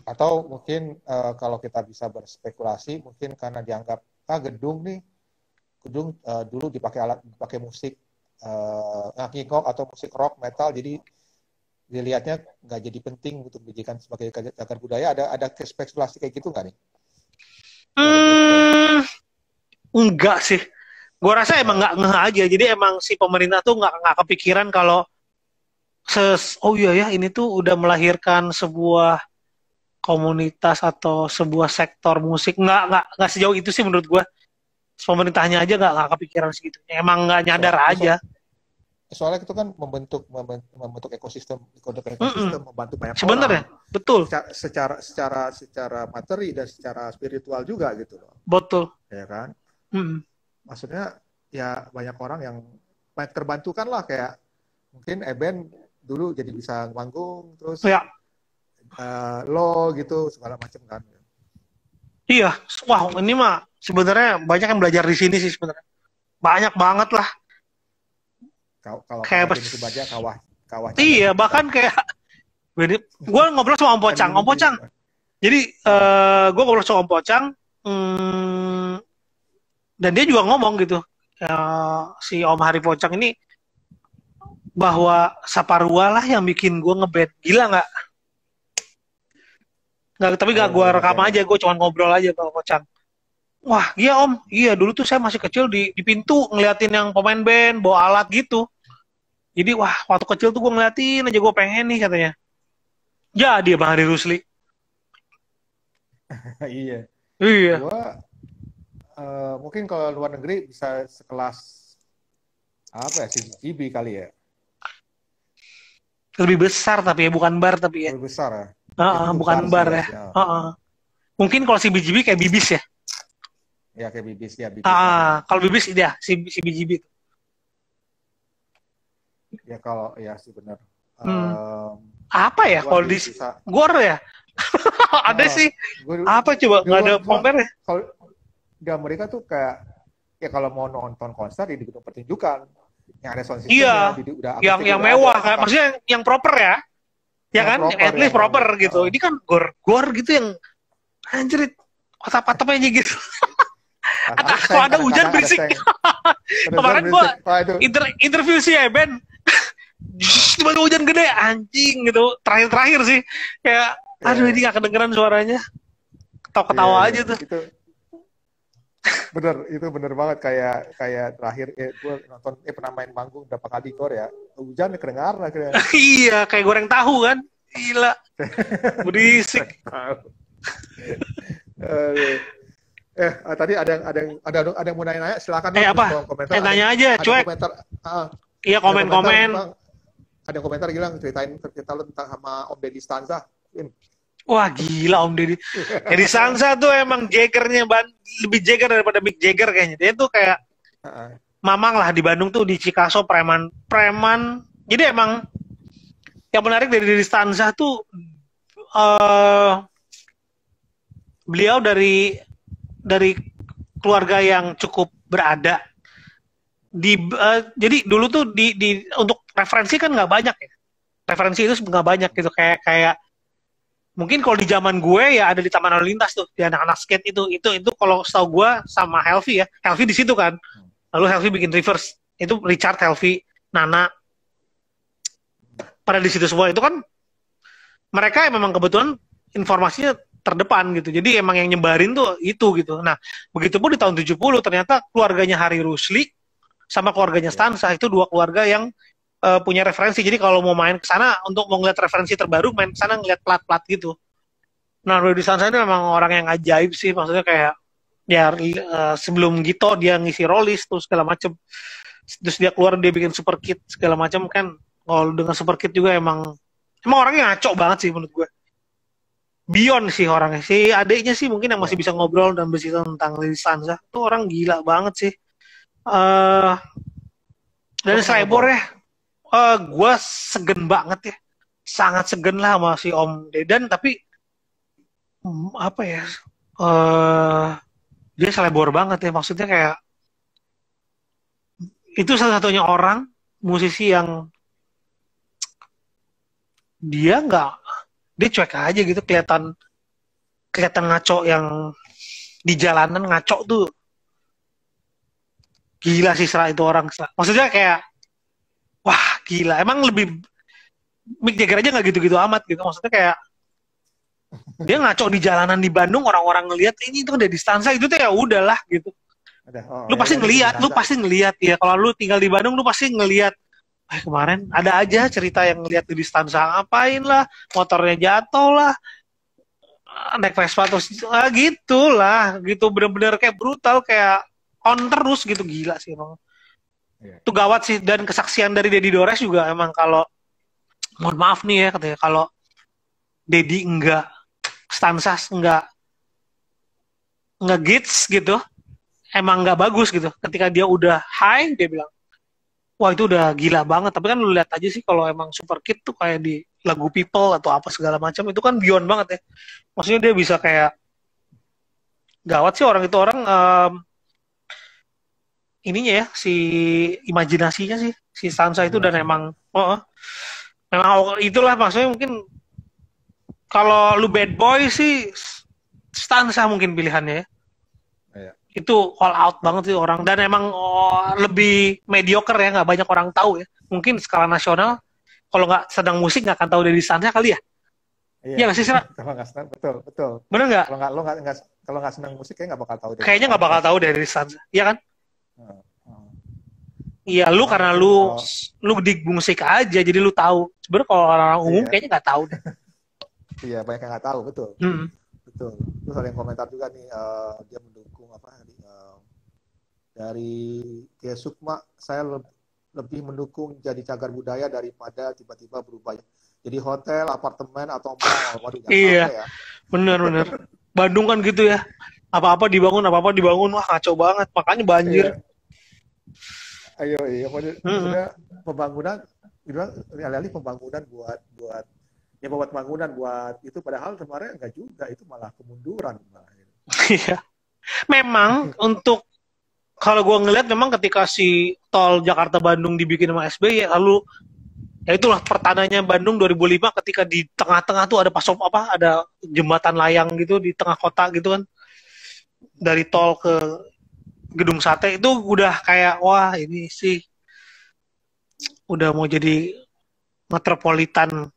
Atau mungkin kalau kita bisa berspekulasi, mungkin karena dianggap gedung dulu dipakai musik ngingkong atau musik rock metal, jadi dilihatnya nggak jadi penting untuk dijadikan sebagai cagar budaya. Ada spekulasi kayak gitu nggak nih? Enggak sih, gue rasa emang nggak ngeh aja. Jadi emang si pemerintah tuh nggak kepikiran kalau ini tuh udah melahirkan sebuah komunitas atau sebuah sektor musik. Nggak sejauh itu sih menurut gue. Pemerintahnya aja nggak kepikiran segitu. Emang nggak nyadar aja. Soalnya itu kan membentuk ekosistem, membantu banyak sebenarnya, orang. Betul. Secara materi dan secara spiritual juga gitu loh. Betul. Ya kan? Maksudnya ya banyak orang yang banyak terbantukan lah, kayak mungkin Eben dulu jadi bisa manggung terus. Lo gitu segala macam kan. Iya, wah ini mah sebenarnya banyak yang belajar di sini sih sebenarnya. Banyak banget lah. Kalau kayak kawah. Iya, bahkan kayak gue ngobrol sama Om Pocang. Jadi gue ngobrol sama Om Pocang, dan dia juga ngomong gitu, si Om Hari Pocang ini bahwa Saparua lah yang bikin gue ngeband. Gila nggak? Tapi gak gue rekam aja, gue cuma ngobrol aja sama Pocang. Wah, iya Om, iya dulu tuh saya masih kecil di pintu ngeliatin yang pemain band bawa alat gitu. Jadi wah, waktu kecil tuh gue ngeliatin aja, gue pengen nih katanya. Jadi Bang Hari Rusli. Iya. Gue mungkin kalau luar negeri bisa sekelas CGB kali ya. Lebih besar tapi ya, bukan bar tapi ya. Lebih besar ya. Bukan bar ya. Mungkin kalau si BGB kayak Bibis ya. Ya kayak Bibis ya. Kalau Bibis dia si BGB itu. Ya kalau sih benar. Apa ya kalau di Gor ya? Ada sih. Apa coba nggak ada compare ya? Kalau di Amerika tuh kayak ya kalau mau nonton konser di gedung pertunjukan yang ada sound system, yang mewah kan, maksudnya yang proper ya. Ya kan, at least proper gitu. Ini kan gor gitu yang anjir, atap-atapnya gitu. Kalau ada hujan berisik. Kemarin gue interview si Eben, tiba-tiba hujan gede, anjing gitu. Terakhir sih, kayak, aduh ini gak kedengeran suaranya. Ketawa-ketawa aja tuh. Itu bener banget kayak terakhir gue nonton pernah main manggung berapa kali Korea, hujan kedengaran akhirnya. Iya, kayak goreng tahu kan. Gila. Berisik. Tadi ada yang mau nanya, silakan. Apa? Komentar. Nanya aja, cuek. Iya, komen-komen. Ada komentar bilang ceritain cerita lu tentang sama Om Deddy Stanza. Wah gila Om Deddy. Deddy Stanza tuh emang Jaggernya lebih Jagger daripada Mick Jagger kayaknya. Dia tuh kayak mamang lah di Bandung tuh, di Cikaso preman. Jadi emang yang menarik dari Deddy Stanza tuh beliau dari keluarga yang cukup berada. Jadi dulu tuh untuk referensi kan nggak banyak ya. Referensi itu nggak banyak gitu, kayak mungkin kalau di zaman gue ya ada di Taman Lalu Lintas tuh, di anak-anak skate itu kalau setahu gue sama Helvi ya. Helvi di situ kan. Lalu Helvi bikin reverse. Itu Richard, Helvi, Nana pada di situ semua. Itu kan mereka memang kebetulan informasinya terdepan gitu. Jadi emang yang nyebarin tuh itu gitu. Nah, begitupun di tahun 70 ternyata keluarganya Hari Rusli sama keluarganya Stanza itu dua keluarga yang punya referensi. Jadi kalau mau main ke sana untuk mau ngeliat referensi terbaru, main ke sana ngeliat plat-plat gitu. Nah, Deddy Stanza ini memang orang yang ajaib sih, maksudnya kayak ya sebelum Gito dia ngisi Rollies tuh segala macem. Terus dia keluar dia bikin Super Kid segala macam kan. Kalau dengan Super Kid juga emang orangnya ngaco banget sih menurut gue. Beyond sih orangnya. Si adiknya sih mungkin yang masih bisa ngobrol dan bercerita tentang Deddy Stanza. Tuh orang gila banget sih. Dan Cyborg ya. Gue segen banget ya, sangat segen lah sama si Om Dedan, tapi apa ya, dia selebor banget ya, maksudnya kayak itu salah satunya orang musisi yang dia cuek aja gitu, kelihatan ngaco, yang di jalanan ngaco tuh gila sih itu orang, maksudnya kayak wah gila, emang lebih Mick Jagger aja nggak gitu-gitu amat gitu, maksudnya kayak dia ngaco di jalanan di Bandung, orang-orang ngelihat ini itu kan Deddy Stanza, itu tuh ya udahlah gitu. Lu pasti ngelihat ya, kalau lu tinggal di Bandung lu pasti ngelihat. Kemarin ada aja cerita yang ngelihat Deddy Stanza ngapain lah, motornya jatuh lah, naik Vespa terus gitu lah, gitu bener-bener kayak brutal, kayak on terus gitu, gila sih emang. Itu gawat sih. Dan kesaksian dari Deddy Dores juga emang, kalau mohon maaf nih ya katanya, kalau Deddy Stanza enggak gits gitu, emang enggak bagus gitu. Ketika dia udah high dia bilang wah itu udah gila banget. Tapi kan lu lihat aja sih kalau emang Super Kid tuh kayak di lagu People atau apa segala macam, itu kan beyond banget ya. Maksudnya dia bisa kayak gawat sih orang itu, orang ininya ya, si imajinasinya sih si Stanza itu. Dan memang itulah maksudnya, mungkin kalau lu bad boy sih Stanza mungkin pilihannya ya. Itu all out banget sih orang, dan emang lebih mediocre ya, nggak banyak orang tahu ya. Mungkin skala nasional kalau nggak sedang musik nggak akan tahu Deddy Stanza kali ya. Iya nggak sih, Sira? Kalau nggak senang, betul. Bener nggak? Kalau nggak senang musik kayaknya nggak bakal tahu. Kayaknya nggak bakal tahu Deddy Stanza, iya kan? Iya, lu karena lu di musik aja, jadi lu tahu. Sebenarnya kalau orang umum kayaknya nggak tahu deh. Iya, banyak yang nggak tahu, betul. Betul. Terus ada yang komentar juga nih, dia mendukung dari Kia Sukma, saya lebih mendukung jadi cagar budaya daripada tiba-tiba berubah jadi hotel, apartemen atau mall. Waduh, iya, ya. Bener. Bandung kan gitu ya. Apa-apa dibangun, wah kacau banget. Makanya banjir. Iya. Maksudnya pembangunan, alih-alih pembangunan buat pembangunan buat itu, padahal sebenarnya enggak juga, itu malah kemunduran. Iya. Memang untuk, kalau gue ngeliat memang ketika si tol Jakarta-Bandung dibikin sama SBY, lalu ya itulah pertananya Bandung 2005, ketika di tengah-tengah tuh ada ada jembatan layang gitu di tengah kota gitu kan, dari tol ke gedung sate itu udah kayak wah ini sih udah mau jadi metropolitan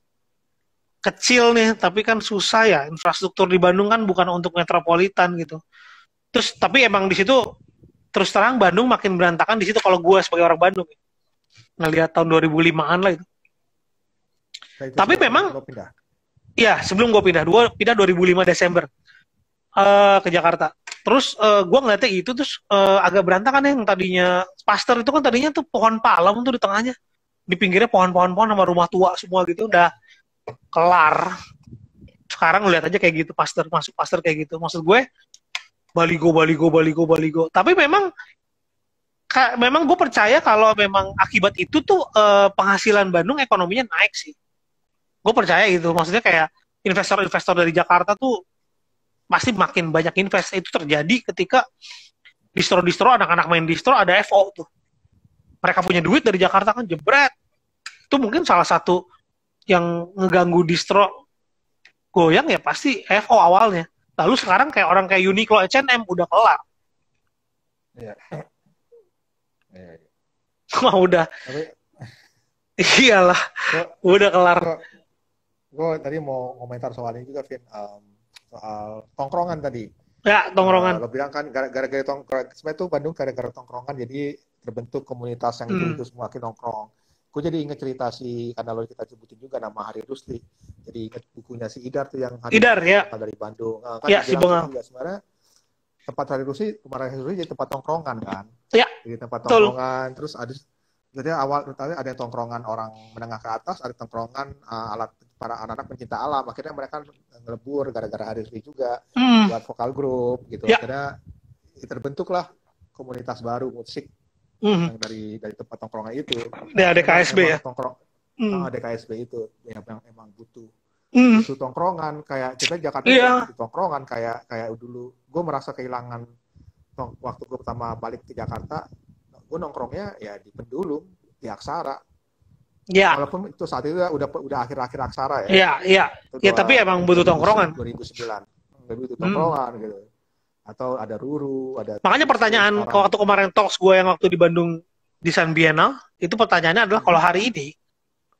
kecil nih, tapi kan susah ya, infrastruktur di Bandung kan bukan untuk metropolitan gitu. Terus tapi emang di situ terus terang Bandung makin berantakan di situ kalau gue sebagai orang Bandung ya. Ngelihat tahun 2005-an lah itu. Nah, itu Tapi sebelum memang lo pindah. ya sebelum gue pindah 2005 Desember ke Jakarta. Terus gue ngeliatnya itu terus agak berantakan ya, yang tadinya Pasteur itu kan tadinya tuh pohon palem tuh di tengahnya, di pinggirnya pohon-pohon sama rumah tua semua gitu udah kelar. Sekarang lihat aja kayak gitu Pasteur, masuk Pasteur kayak gitu. Maksud gue baligo. Tapi memang gue percaya kalau memang akibat itu tuh penghasilan Bandung ekonominya naik sih. Gue percaya gitu. Maksudnya kayak investor-investor dari Jakarta tuh pasti makin banyak invest. Itu terjadi ketika distro-distro, anak-anak main distro ada FO tuh. Mereka punya duit dari Jakarta kan jebret. Itu mungkin salah satu yang ngeganggu distro goyang ya pasti FO awalnya. Lalu sekarang kayak orang kayak Uniqlo, H&M udah kelar. Iya. Iya. Wah udah, Tapi iyalah, udah kelar. gue tadi mau komentar soal ini juga, Vin. Soal tongkrongan tadi. Ya, tongkrongan. Lo bilang kan gara-gara tongkrongan, sebenarnya tuh Bandung gara-gara tongkrongan jadi terbentuk komunitas yang itu semakin nongkrong. Gue jadi inget cerita karena lo kita sebutin juga nama Hari Rusli. Jadi inget bukunya si Idar tuh yang Idar ya. dari Bandung. Kan ya, si Bengal. Juga sebenarnya tempat Hari Rusli, kemarin Hari Rusli jadi tempat tongkrongan kan. Ya. Jadi tempat tongkrongan, terus jadi awal ada yang tongkrongan orang menengah ke atas, ada tongkrongan para anak-anak pencinta alam. Akhirnya mereka ngelebur gara-gara Hari Rusli juga buat vokal grup gitu. Ya. Akhirnya terbentuklah komunitas baru musik yang dari tempat tongkrongan itu. DKSB ya. DKSB itu yang emang butuh tongkrongan kayak kita Jakarta butuh tongkrongan kayak dulu. Gue merasa kehilangan waktu gue pertama balik ke Jakarta. Gue nongkrongnya ya di Pendulum, di Aksara. Ya. Walaupun itu saat itu udah akhir-akhir Aksara ya. Ya tapi emang butuh tongkrongan. 2009. Butuh tongkrongan gitu. Atau ada Ruru, ada. Makanya pertanyaan waktu kemarin talks gue yang waktu di Bandung di San Biennale, itu pertanyaannya adalah kalau hari ini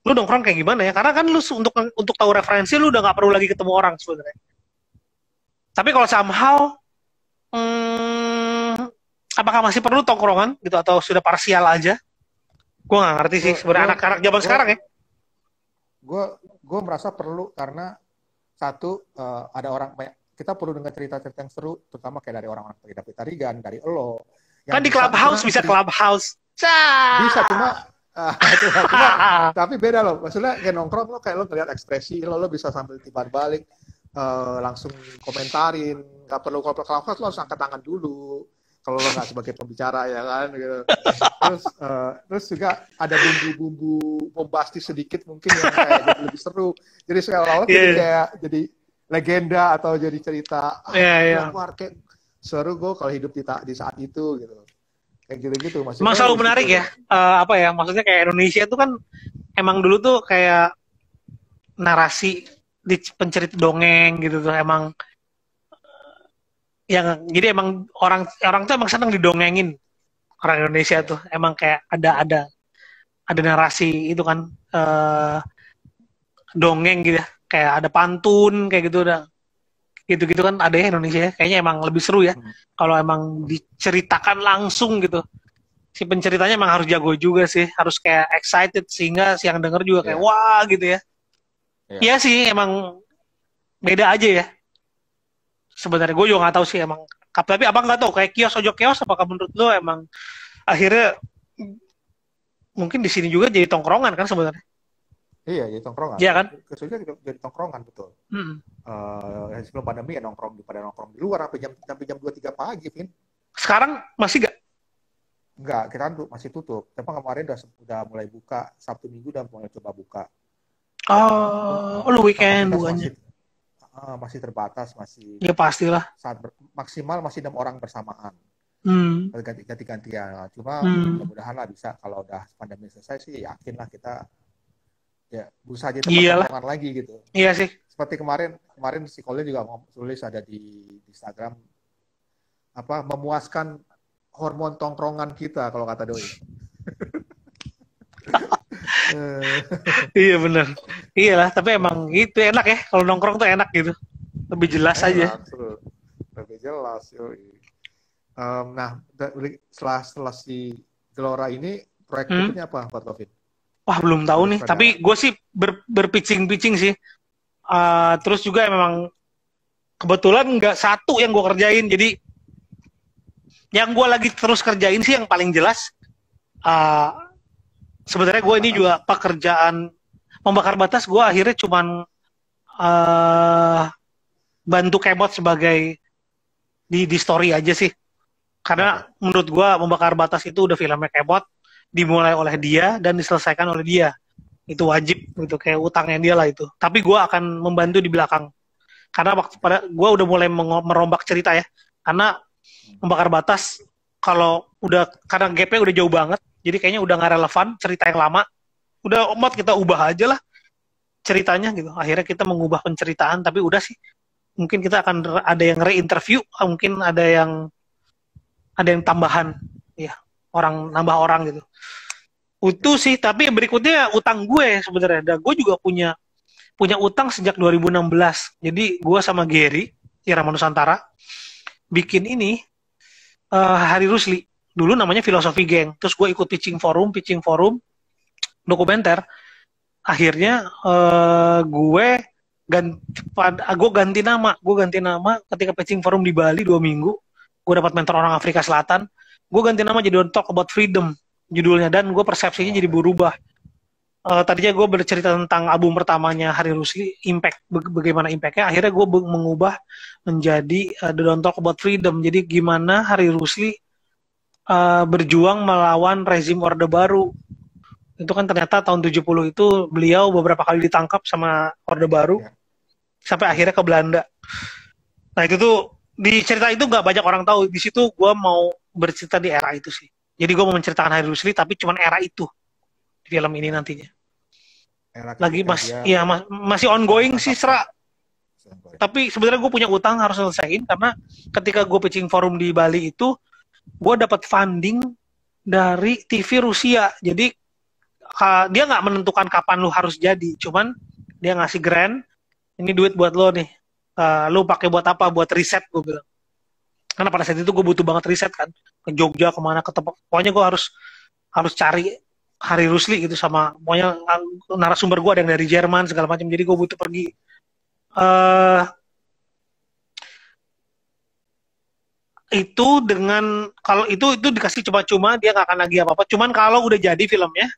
lu nongkrong kayak gimana ya? Karena kan lu untuk tahu referensi lu udah nggak perlu lagi ketemu orang sebenarnya. Tapi kalau somehow apakah masih perlu tongkrongan gitu atau sudah parsial aja? Gue nggak ngerti sih sebenarnya anak-anak zaman sekarang ya. Gue merasa perlu karena satu ada orang banyak. Kita perlu dengar cerita-cerita yang seru, terutama kayak dari orang-orang seperti David Tarigan, dari Elo. Kan di Clubhouse bisa Clubhouse. Bisa, cuma tapi beda loh. Maksudnya kayak nongkrong lo kayak lo ngeliat ekspresi lo bisa sambil tiba balik langsung komentarin. Gak perlu kalau Clubhouse lo harus angkat tangan dulu. Kalau lo nggak sebagai pembicara ya kan. Gitu. Terus juga ada bumbu-bumbu bombastis sedikit mungkin yang kayak jadi lebih seru. Jadi seolah-olah jadi legenda atau jadi cerita kayak seru gue kalau hidup di saat itu gitu kayak gitu emang selalu menarik ya maksudnya kayak Indonesia tuh kan emang dulu tuh kayak narasi di pencerita dongeng gitu tuh emang yang jadi emang orang tuh emang seneng didongengin orang Indonesia tuh emang kayak ada narasi itu kan dongeng gitu ya. Kayak ada pantun kayak gitu udah gitu kan ada ya Indonesia ya. Kayaknya emang lebih seru ya kalau emang diceritakan langsung gitu. Si penceritanya emang harus jago juga sih, harus kayak excited sehingga si yang denger juga kayak wah gitu ya. Iya sih emang beda aja ya. Sebenarnya gue juga nggak tahu sih emang. Tapi abang nggak tahu kayak kios apakah menurut lo emang akhirnya mungkin di sini juga jadi tongkrongan kan sebenarnya. Iya, jadi tongkrongan. Iya kan? Kesulitan jadi tongkrongan betul. Sebelum pandemi ya nongkrong di luar sampai jam 2-3 pagi, Vin. Sekarang masih gak? Enggak, kita masih tutup. Tapi kemarin udah mulai buka, Sabtu Minggu udah mulai coba buka. Lu weekend bukannya? Masih terbatas, masih. Ya pastilah. Maksimal masih 6 orang bersamaan. Ganti-gantian. Cuma mudah-mudahan lah bisa kalau udah pandemi selesai sih yakin lah kita ya berusaha aja tempat lagi gitu. Iya sih. Seperti kemarin si Colin juga tulis ada di Instagram memuaskan hormon tongkrongan kita kalau kata Doi. Iya bener. Iyalah, tapi emang gitu enak ya. Kalau nongkrong tuh enak gitu. Lebih jelas aja. Seru. Lebih jelas. Yoi. Nah, setelah si Gelora ini, proyek berikutnya apa buat Lovin? Wah, belum tahu nih. Tapi gue sih berpitching-pitching sih. Terus juga memang kebetulan nggak satu yang gue kerjain. Jadi yang gue lagi terus kerjain sih yang paling jelas. Sebenarnya gue ini juga pekerjaan membakar batas. Gue akhirnya cuman bantu kemot sebagai di story aja sih. Karena menurut gue membakar batas itu udah filmnya kemot, dimulai oleh dia dan diselesaikan oleh dia. Itu wajib gitu, kayak utangnya dia lah itu. Tapi gue akan membantu di belakang. Karena gue udah mulai merombak cerita ya. Karena membakar batas karena gapnya udah jauh banget, jadi kayaknya udah nggak relevan cerita yang lama. Udah kita ubah aja lah ceritanya gitu. Akhirnya kita mengubah penceritaan, tapi udah sih. Mungkin kita akan ada yang re-interview, mungkin ada yang tambahan, ya nambah orang gitu. Itu sih, tapi berikutnya utang gue sebenarnya. Dan gue juga punya utang sejak 2016. Jadi gue sama Gary, Irama Nusantara, bikin ini Hari Rusli. Dulu namanya Filosofi Geng. Terus gue ikut pitching forum dokumenter. Akhirnya gue ganti nama. Gue ganti nama ketika pitching forum di Bali 2 minggu. Gue dapat mentor orang Afrika Selatan. Gue ganti nama jadi Don't Talk About Freedom judulnya, dan gue persepsinya jadi berubah. Tadinya gue bercerita tentang album pertamanya Hari Rusli, bagaimana impactnya. Akhirnya gue mengubah menjadi The Don't Talk About Freedom. Jadi gimana Hari Rusli berjuang melawan rezim Orde Baru. Itu kan ternyata tahun 70 itu beliau beberapa kali ditangkap sama Orde Baru sampai akhirnya ke Belanda. Nah itu tuh di cerita itu nggak banyak orang tahu. Di situ gue mau bercerita di era itu sih. Jadi gue mau menceritakan Hari Rusli tapi cuma era itu di film ini nantinya. Lagi masih ongoing sih Sra. Tapi sebenarnya gue punya utang harus selesaiin, karena ketika gue pitching forum di Bali itu gue dapat funding dari TV Rusia. Jadi dia nggak menentukan kapan lu harus jadi, cuman dia ngasih grant, ini duit buat lo nih, lu pakai buat apa? Buat riset, gue bilang. Karena pada saat itu gue butuh banget riset kan, ke Jogja, kemana, ke tempat, pokoknya gue harus cari Hari Rusli gitu, sama pokoknya narasumber gue ada yang dari Jerman segala macam, jadi gue butuh pergi. Itu dengan kalau itu dikasih cuma-cuma, dia nggak akan lagi apa-apa. Cuman kalau udah jadi filmnya,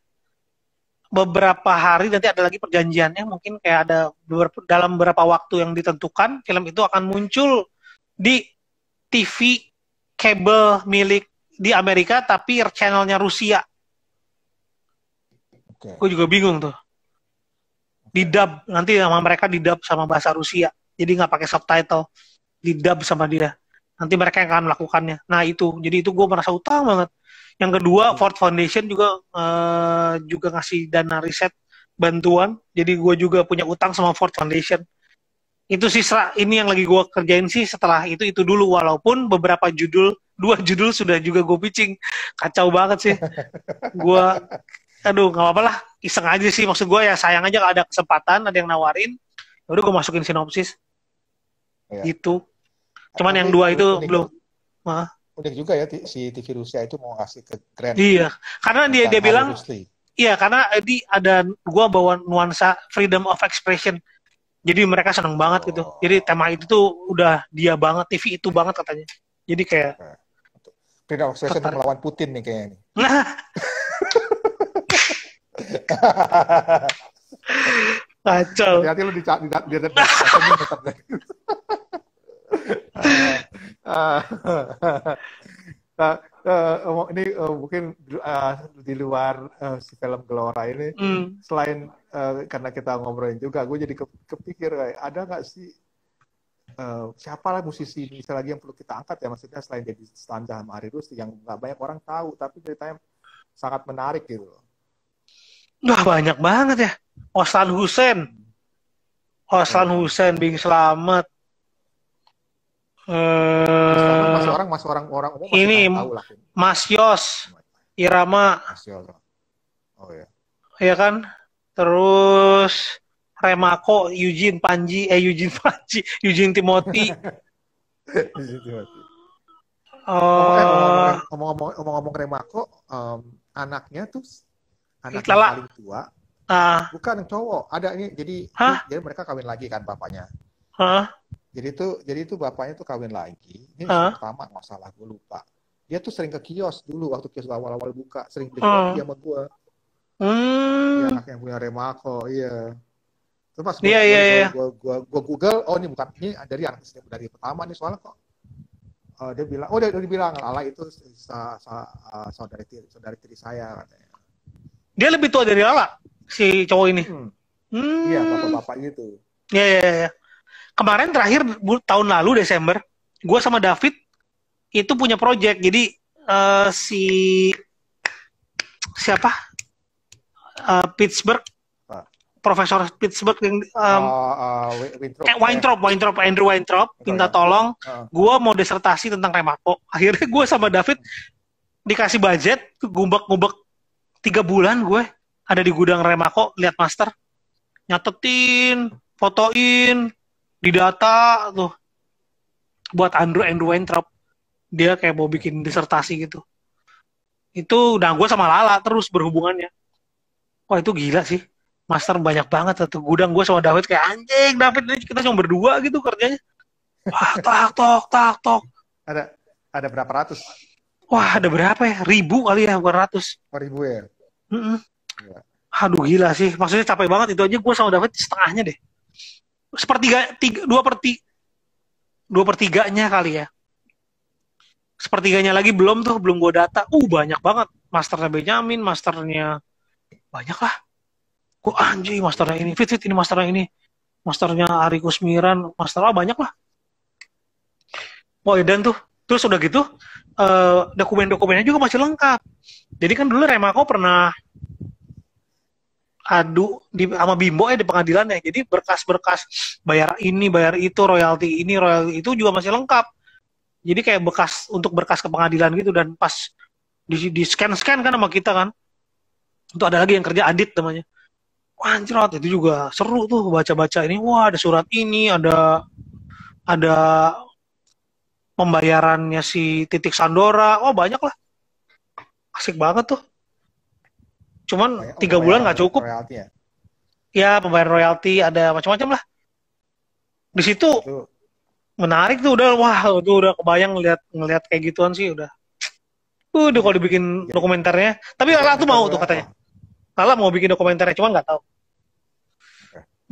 beberapa hari nanti ada lagi perjanjiannya, mungkin kayak ada dalam beberapa waktu yang ditentukan film itu akan muncul di TV kabel milik di Amerika, tapi channelnya Rusia. Gue juga bingung tuh. Didub nanti sama mereka, didub sama bahasa Rusia, jadi nggak pakai subtitle, didub sama dia. Nanti mereka yang akan melakukannya. Nah itu, jadi itu gue merasa utang banget. Yang kedua, Ford Foundation juga ngasih dana riset bantuan. Jadi gue juga punya utang sama Ford Foundation. Itu sih ini yang lagi gue kerjain sih. Setelah itu dulu, walaupun beberapa 2 judul sudah juga gue pitching. Kacau banget sih. Gue, aduh nggak apa-apa lah, iseng aja sih. Maksud gue ya sayang aja kalau ada kesempatan, ada yang nawarin, udah gue masukin sinopsis. Gitu. Cuman yang 2 itu belum. Unik juga ya si TV Rusia itu mau ngasih ke grant. Iya, karena dia bilang, iya karena ada gua bawa nuansa freedom of expression. Jadi mereka seneng banget gitu. Jadi tema itu tuh udah dia banget, TV itu banget katanya. Jadi kayak freedom of expression melawan Putin nih kayaknya nih. Kacau. Hati-hati lu di ini mungkin di luar si film Gelora ini, selain karena kita ngobrolin juga, gue jadi kepikir kayak ada nggak sih siapa lah musisi Indonesia lagi yang perlu kita angkat ya, maksudnya selain jadi Stanza sama Hari Rusli yang nggak banyak orang tahu tapi ceritanya sangat menarik gitu. Wah banyak banget ya. Oslan Hussein, Bing Slamet. orang umum masih ini pada tahu lah. Mas Yos, Irama, Masih. Oh ya. ya kan? Terus Remako, Eugene Timothy. Oh, Ngomong-ngomong Remako, anaknya tuh anak yang Lala. paling tua, Ah, bukan yang cowok. Ada ini, hah? jadi mereka kawin lagi kan bapaknya. Hah? Jadi tuh bapaknya tuh kawin lagi. Ini Hah? pertama nggak salah, gue lupa. Dia tuh sering ke kios dulu waktu kios awal-awal buka, sering beli Hmm. kopi sama gue. Dia Hmm. anak yang punya Remako, iya. Terus pas Iya. gue Google, oh ini bukan, ini dari pertama nih soalnya kok. Dia bilang, dia bilang Lala itu saudari tiri saya katanya. Dia lebih tua dari Lala, si cowok ini. Iya, bapak-bapak gitu. Iya. Kemarin terakhir tahun lalu Desember, gue sama David itu punya project. Jadi si siapa? Pittsburgh, Profesor Pittsburgh yang Andrew Weintraub minta tolong, gue mau disertasi tentang Remako. Akhirnya gue sama David dikasih budget, ngubek 3 bulan gue ada di gudang Remako, lihat master, nyatetin, fotoin, didata tuh buat Andrew Weintraub. Dia kayak mau bikin disertasi gitu. Itu udah gue sama Lala terus berhubungannya. Wah itu gila sih. Master banyak banget satu gudang. Gue sama David kayak anjing, David ini kita cuma berdua gitu kerjanya. Wah, tak. Ada berapa ratus? Wah, ada berapa ya? 1.000 kali ya, bukan ratus. 1.000 ya? Ya. Aduh gila sih. Maksudnya capek banget itu aja gue sama David setengahnya deh. 2/3-nya kali ya. 1/3-nya lagi belum gue data. Banyak banget. Masternya Benjamin, masternya banyak lah. Gue anjing, masternya ini, fit ini masternya ini. Masternya Ari Kusmiran, masternya banyak lah. Dan tuh, terus udah gitu, dokumen-dokumennya juga masih lengkap. Jadi kan dulu Remako pernah adu sama Bimbo di pengadilan ya. Jadi berkas-berkas bayar ini, bayar itu, royalti ini, royalti itu juga masih lengkap. Jadi kayak berkas ke pengadilan gitu, dan pas di scan kan sama kita kan. Itu ada lagi yang kerja Adit namanya. Wah, anjrot, itu juga seru tuh baca-baca ini. Wah, ada surat ini, ada pembayarannya si Titik Sandora. Oh, banyak lah. Asik banget tuh. Cuman 3 bulan nggak cukup. Ya, pembayaran royalti, ada macam-macam lah. Di situ menarik tuh, udah kebayang ngelihat kayak gituan sih udah. Udah kalau dibikin dokumenternya. Tapi Lala tuh mau tuh katanya. Lala mau bikin dokumenternya, cuma nggak tahu.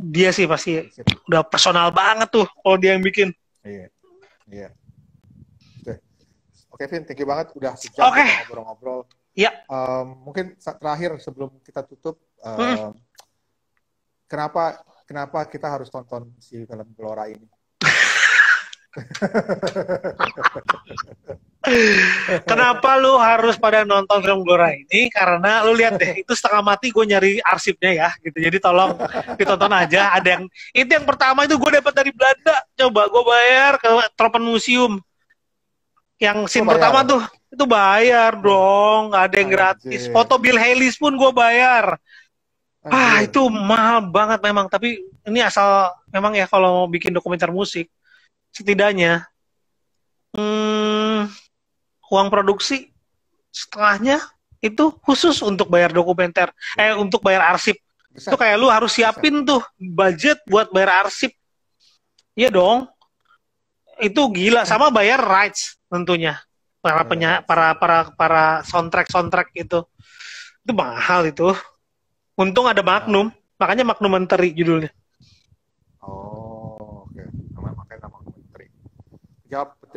Dia sih pasti udah personal banget tuh kalau dia yang bikin. Iya. Oke, Vin, thank you banget udah sejam ngobrol-ngobrol. Iya. Mungkin terakhir sebelum kita tutup, kenapa kita harus tonton si film Glora ini? Kenapa lu harus pada nonton film Glora ini? Karena lu lihat deh, itu setengah mati gue nyari arsipnya ya, gitu. Jadi tolong ditonton aja. Itu yang pertama itu gue dapat dari Belanda. Coba gue bayar ke Tropen Museum. Yang scene pertama tuh, itu bayar dong, nggak ada yang gratis. Foto Bill Haley pun gue bayar. Itu mahal banget memang. Tapi ini asal memang ya kalau mau bikin dokumenter musik, setidaknya uang produksi setengahnya itu khusus untuk bayar dokumenter, untuk bayar arsip. Itu kayak lu harus siapin tuh budget buat bayar arsip. Iya dong. Itu gila, sama bayar rights tentunya. Para soundtrack itu mahal itu. Untung ada Magnum, makanya Magnumentary judulnya. Oh, oke. Makanya nama Magnumentary.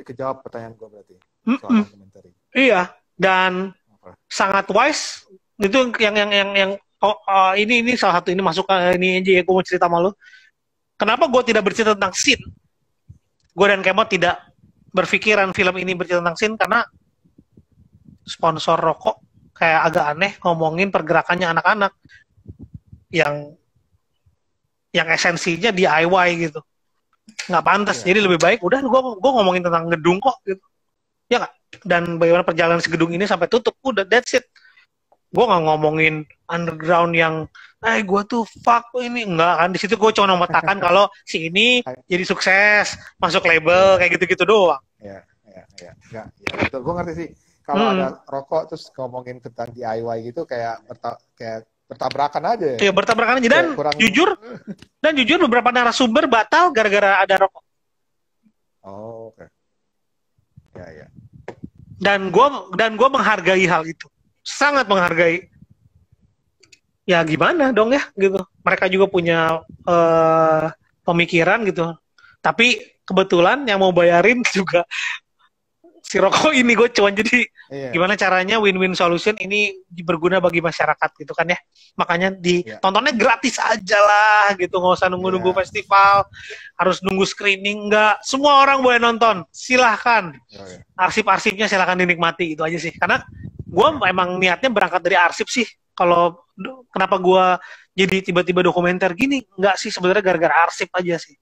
Kejawab pertanyaan gue berarti. Iya, dan sangat wise. Itu yang ini salah satu, ini masuk ini aja ya, gue mau cerita sama lu. Kenapa gue tidak bercerita tentang scene? Gue dan Kemot tidak berpikiran film ini bercerita tentang scene karena sponsor rokok kayak agak aneh ngomongin pergerakannya anak-anak yang esensinya DIY gitu, nggak pantas. Jadi lebih baik udah gue ngomongin tentang gedung kok gitu. Ya nggak? Dan bagaimana perjalanan si gedung ini sampai tutup, udah that's it. Gue nggak ngomongin underground yang, gue tuh fuck ini enggak kan. Di situ gue cuma memetakan kalau si ini jadi sukses, masuk label kayak gitu-gitu doang. Ya, betul. Gue ngerti sih. Kalau ada rokok terus ngomongin tentang DIY gitu kayak bertabrakan aja. Iya, bertabrakan aja. Dan jujur beberapa narasumber batal gara-gara ada rokok. Oh, oke. Ya. Dan gue menghargai hal itu, sangat menghargai. Ya gimana dong ya gitu. Mereka juga punya pemikiran gitu. Tapi kebetulan yang mau bayarin juga si rokok ini. Gue cuman jadi gimana caranya win-win solution ini berguna bagi masyarakat gitu kan ya. Makanya ditontonnya gratis aja lah gitu, nggak usah nunggu-nunggu festival, harus nunggu screening, nggak. Semua orang boleh nonton, silahkan. Arsip-arsipnya silahkan dinikmati, itu aja sih. Karena gue emang niatnya berangkat dari arsip sih. Kalau kenapa gue jadi tiba-tiba dokumenter gini, nggak sih, sebenarnya gara-gara arsip aja sih.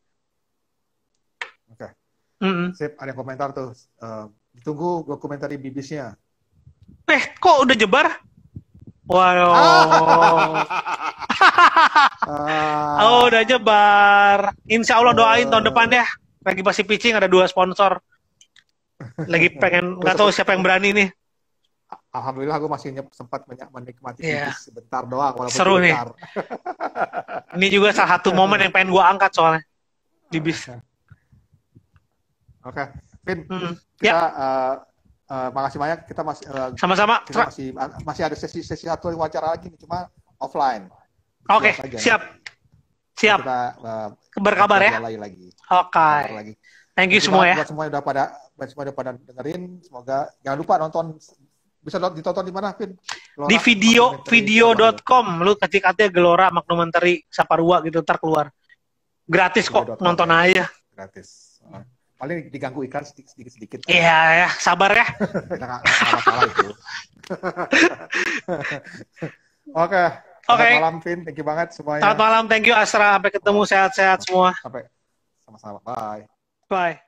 Oke. Sip, ada komentar tuh. Ditunggu dokumenter BBC-nya. Kok udah jebar? Waduh. Oh, udah jebar. Insya Allah doain tahun depan deh. Lagi pasti pitching ada 2 sponsor. Lagi pengen, nggak tahu siapa yang berani nih. Alhamdulillah gue masih sempat menikmati BBC sebentar doang. Walaupun seru sebentar. Nih. Ini juga salah satu momen yang pengen gue angkat soalnya. Di bis. Oke. Vin, kita makasih banyak. Kita masih sama-sama. Kita masih ada sesi satu wawancara lagi nih, cuma offline. Oke, siap. Kita berkabar ya. Oke. Thank you semua ya. Buat semua udah pada dengerin. Semoga jangan lupa nonton. Bisa ditonton di mana, Vin? Di video.com. Lu ketik aja Gelora Mockumentary Saparua gitu, ntar keluar. Gratis kok, nonton aja. Gratis. Paling diganggu iklan sedikit-sedikit. Iya, sabar ya. Nggak masalah itu. Oke. Selamat malam, Vin. Thank you banget semuanya. Selamat malam. Thank you, Asra. Sampai ketemu. Sehat-sehat semua. Sampai sama-sama. Bye. Bye.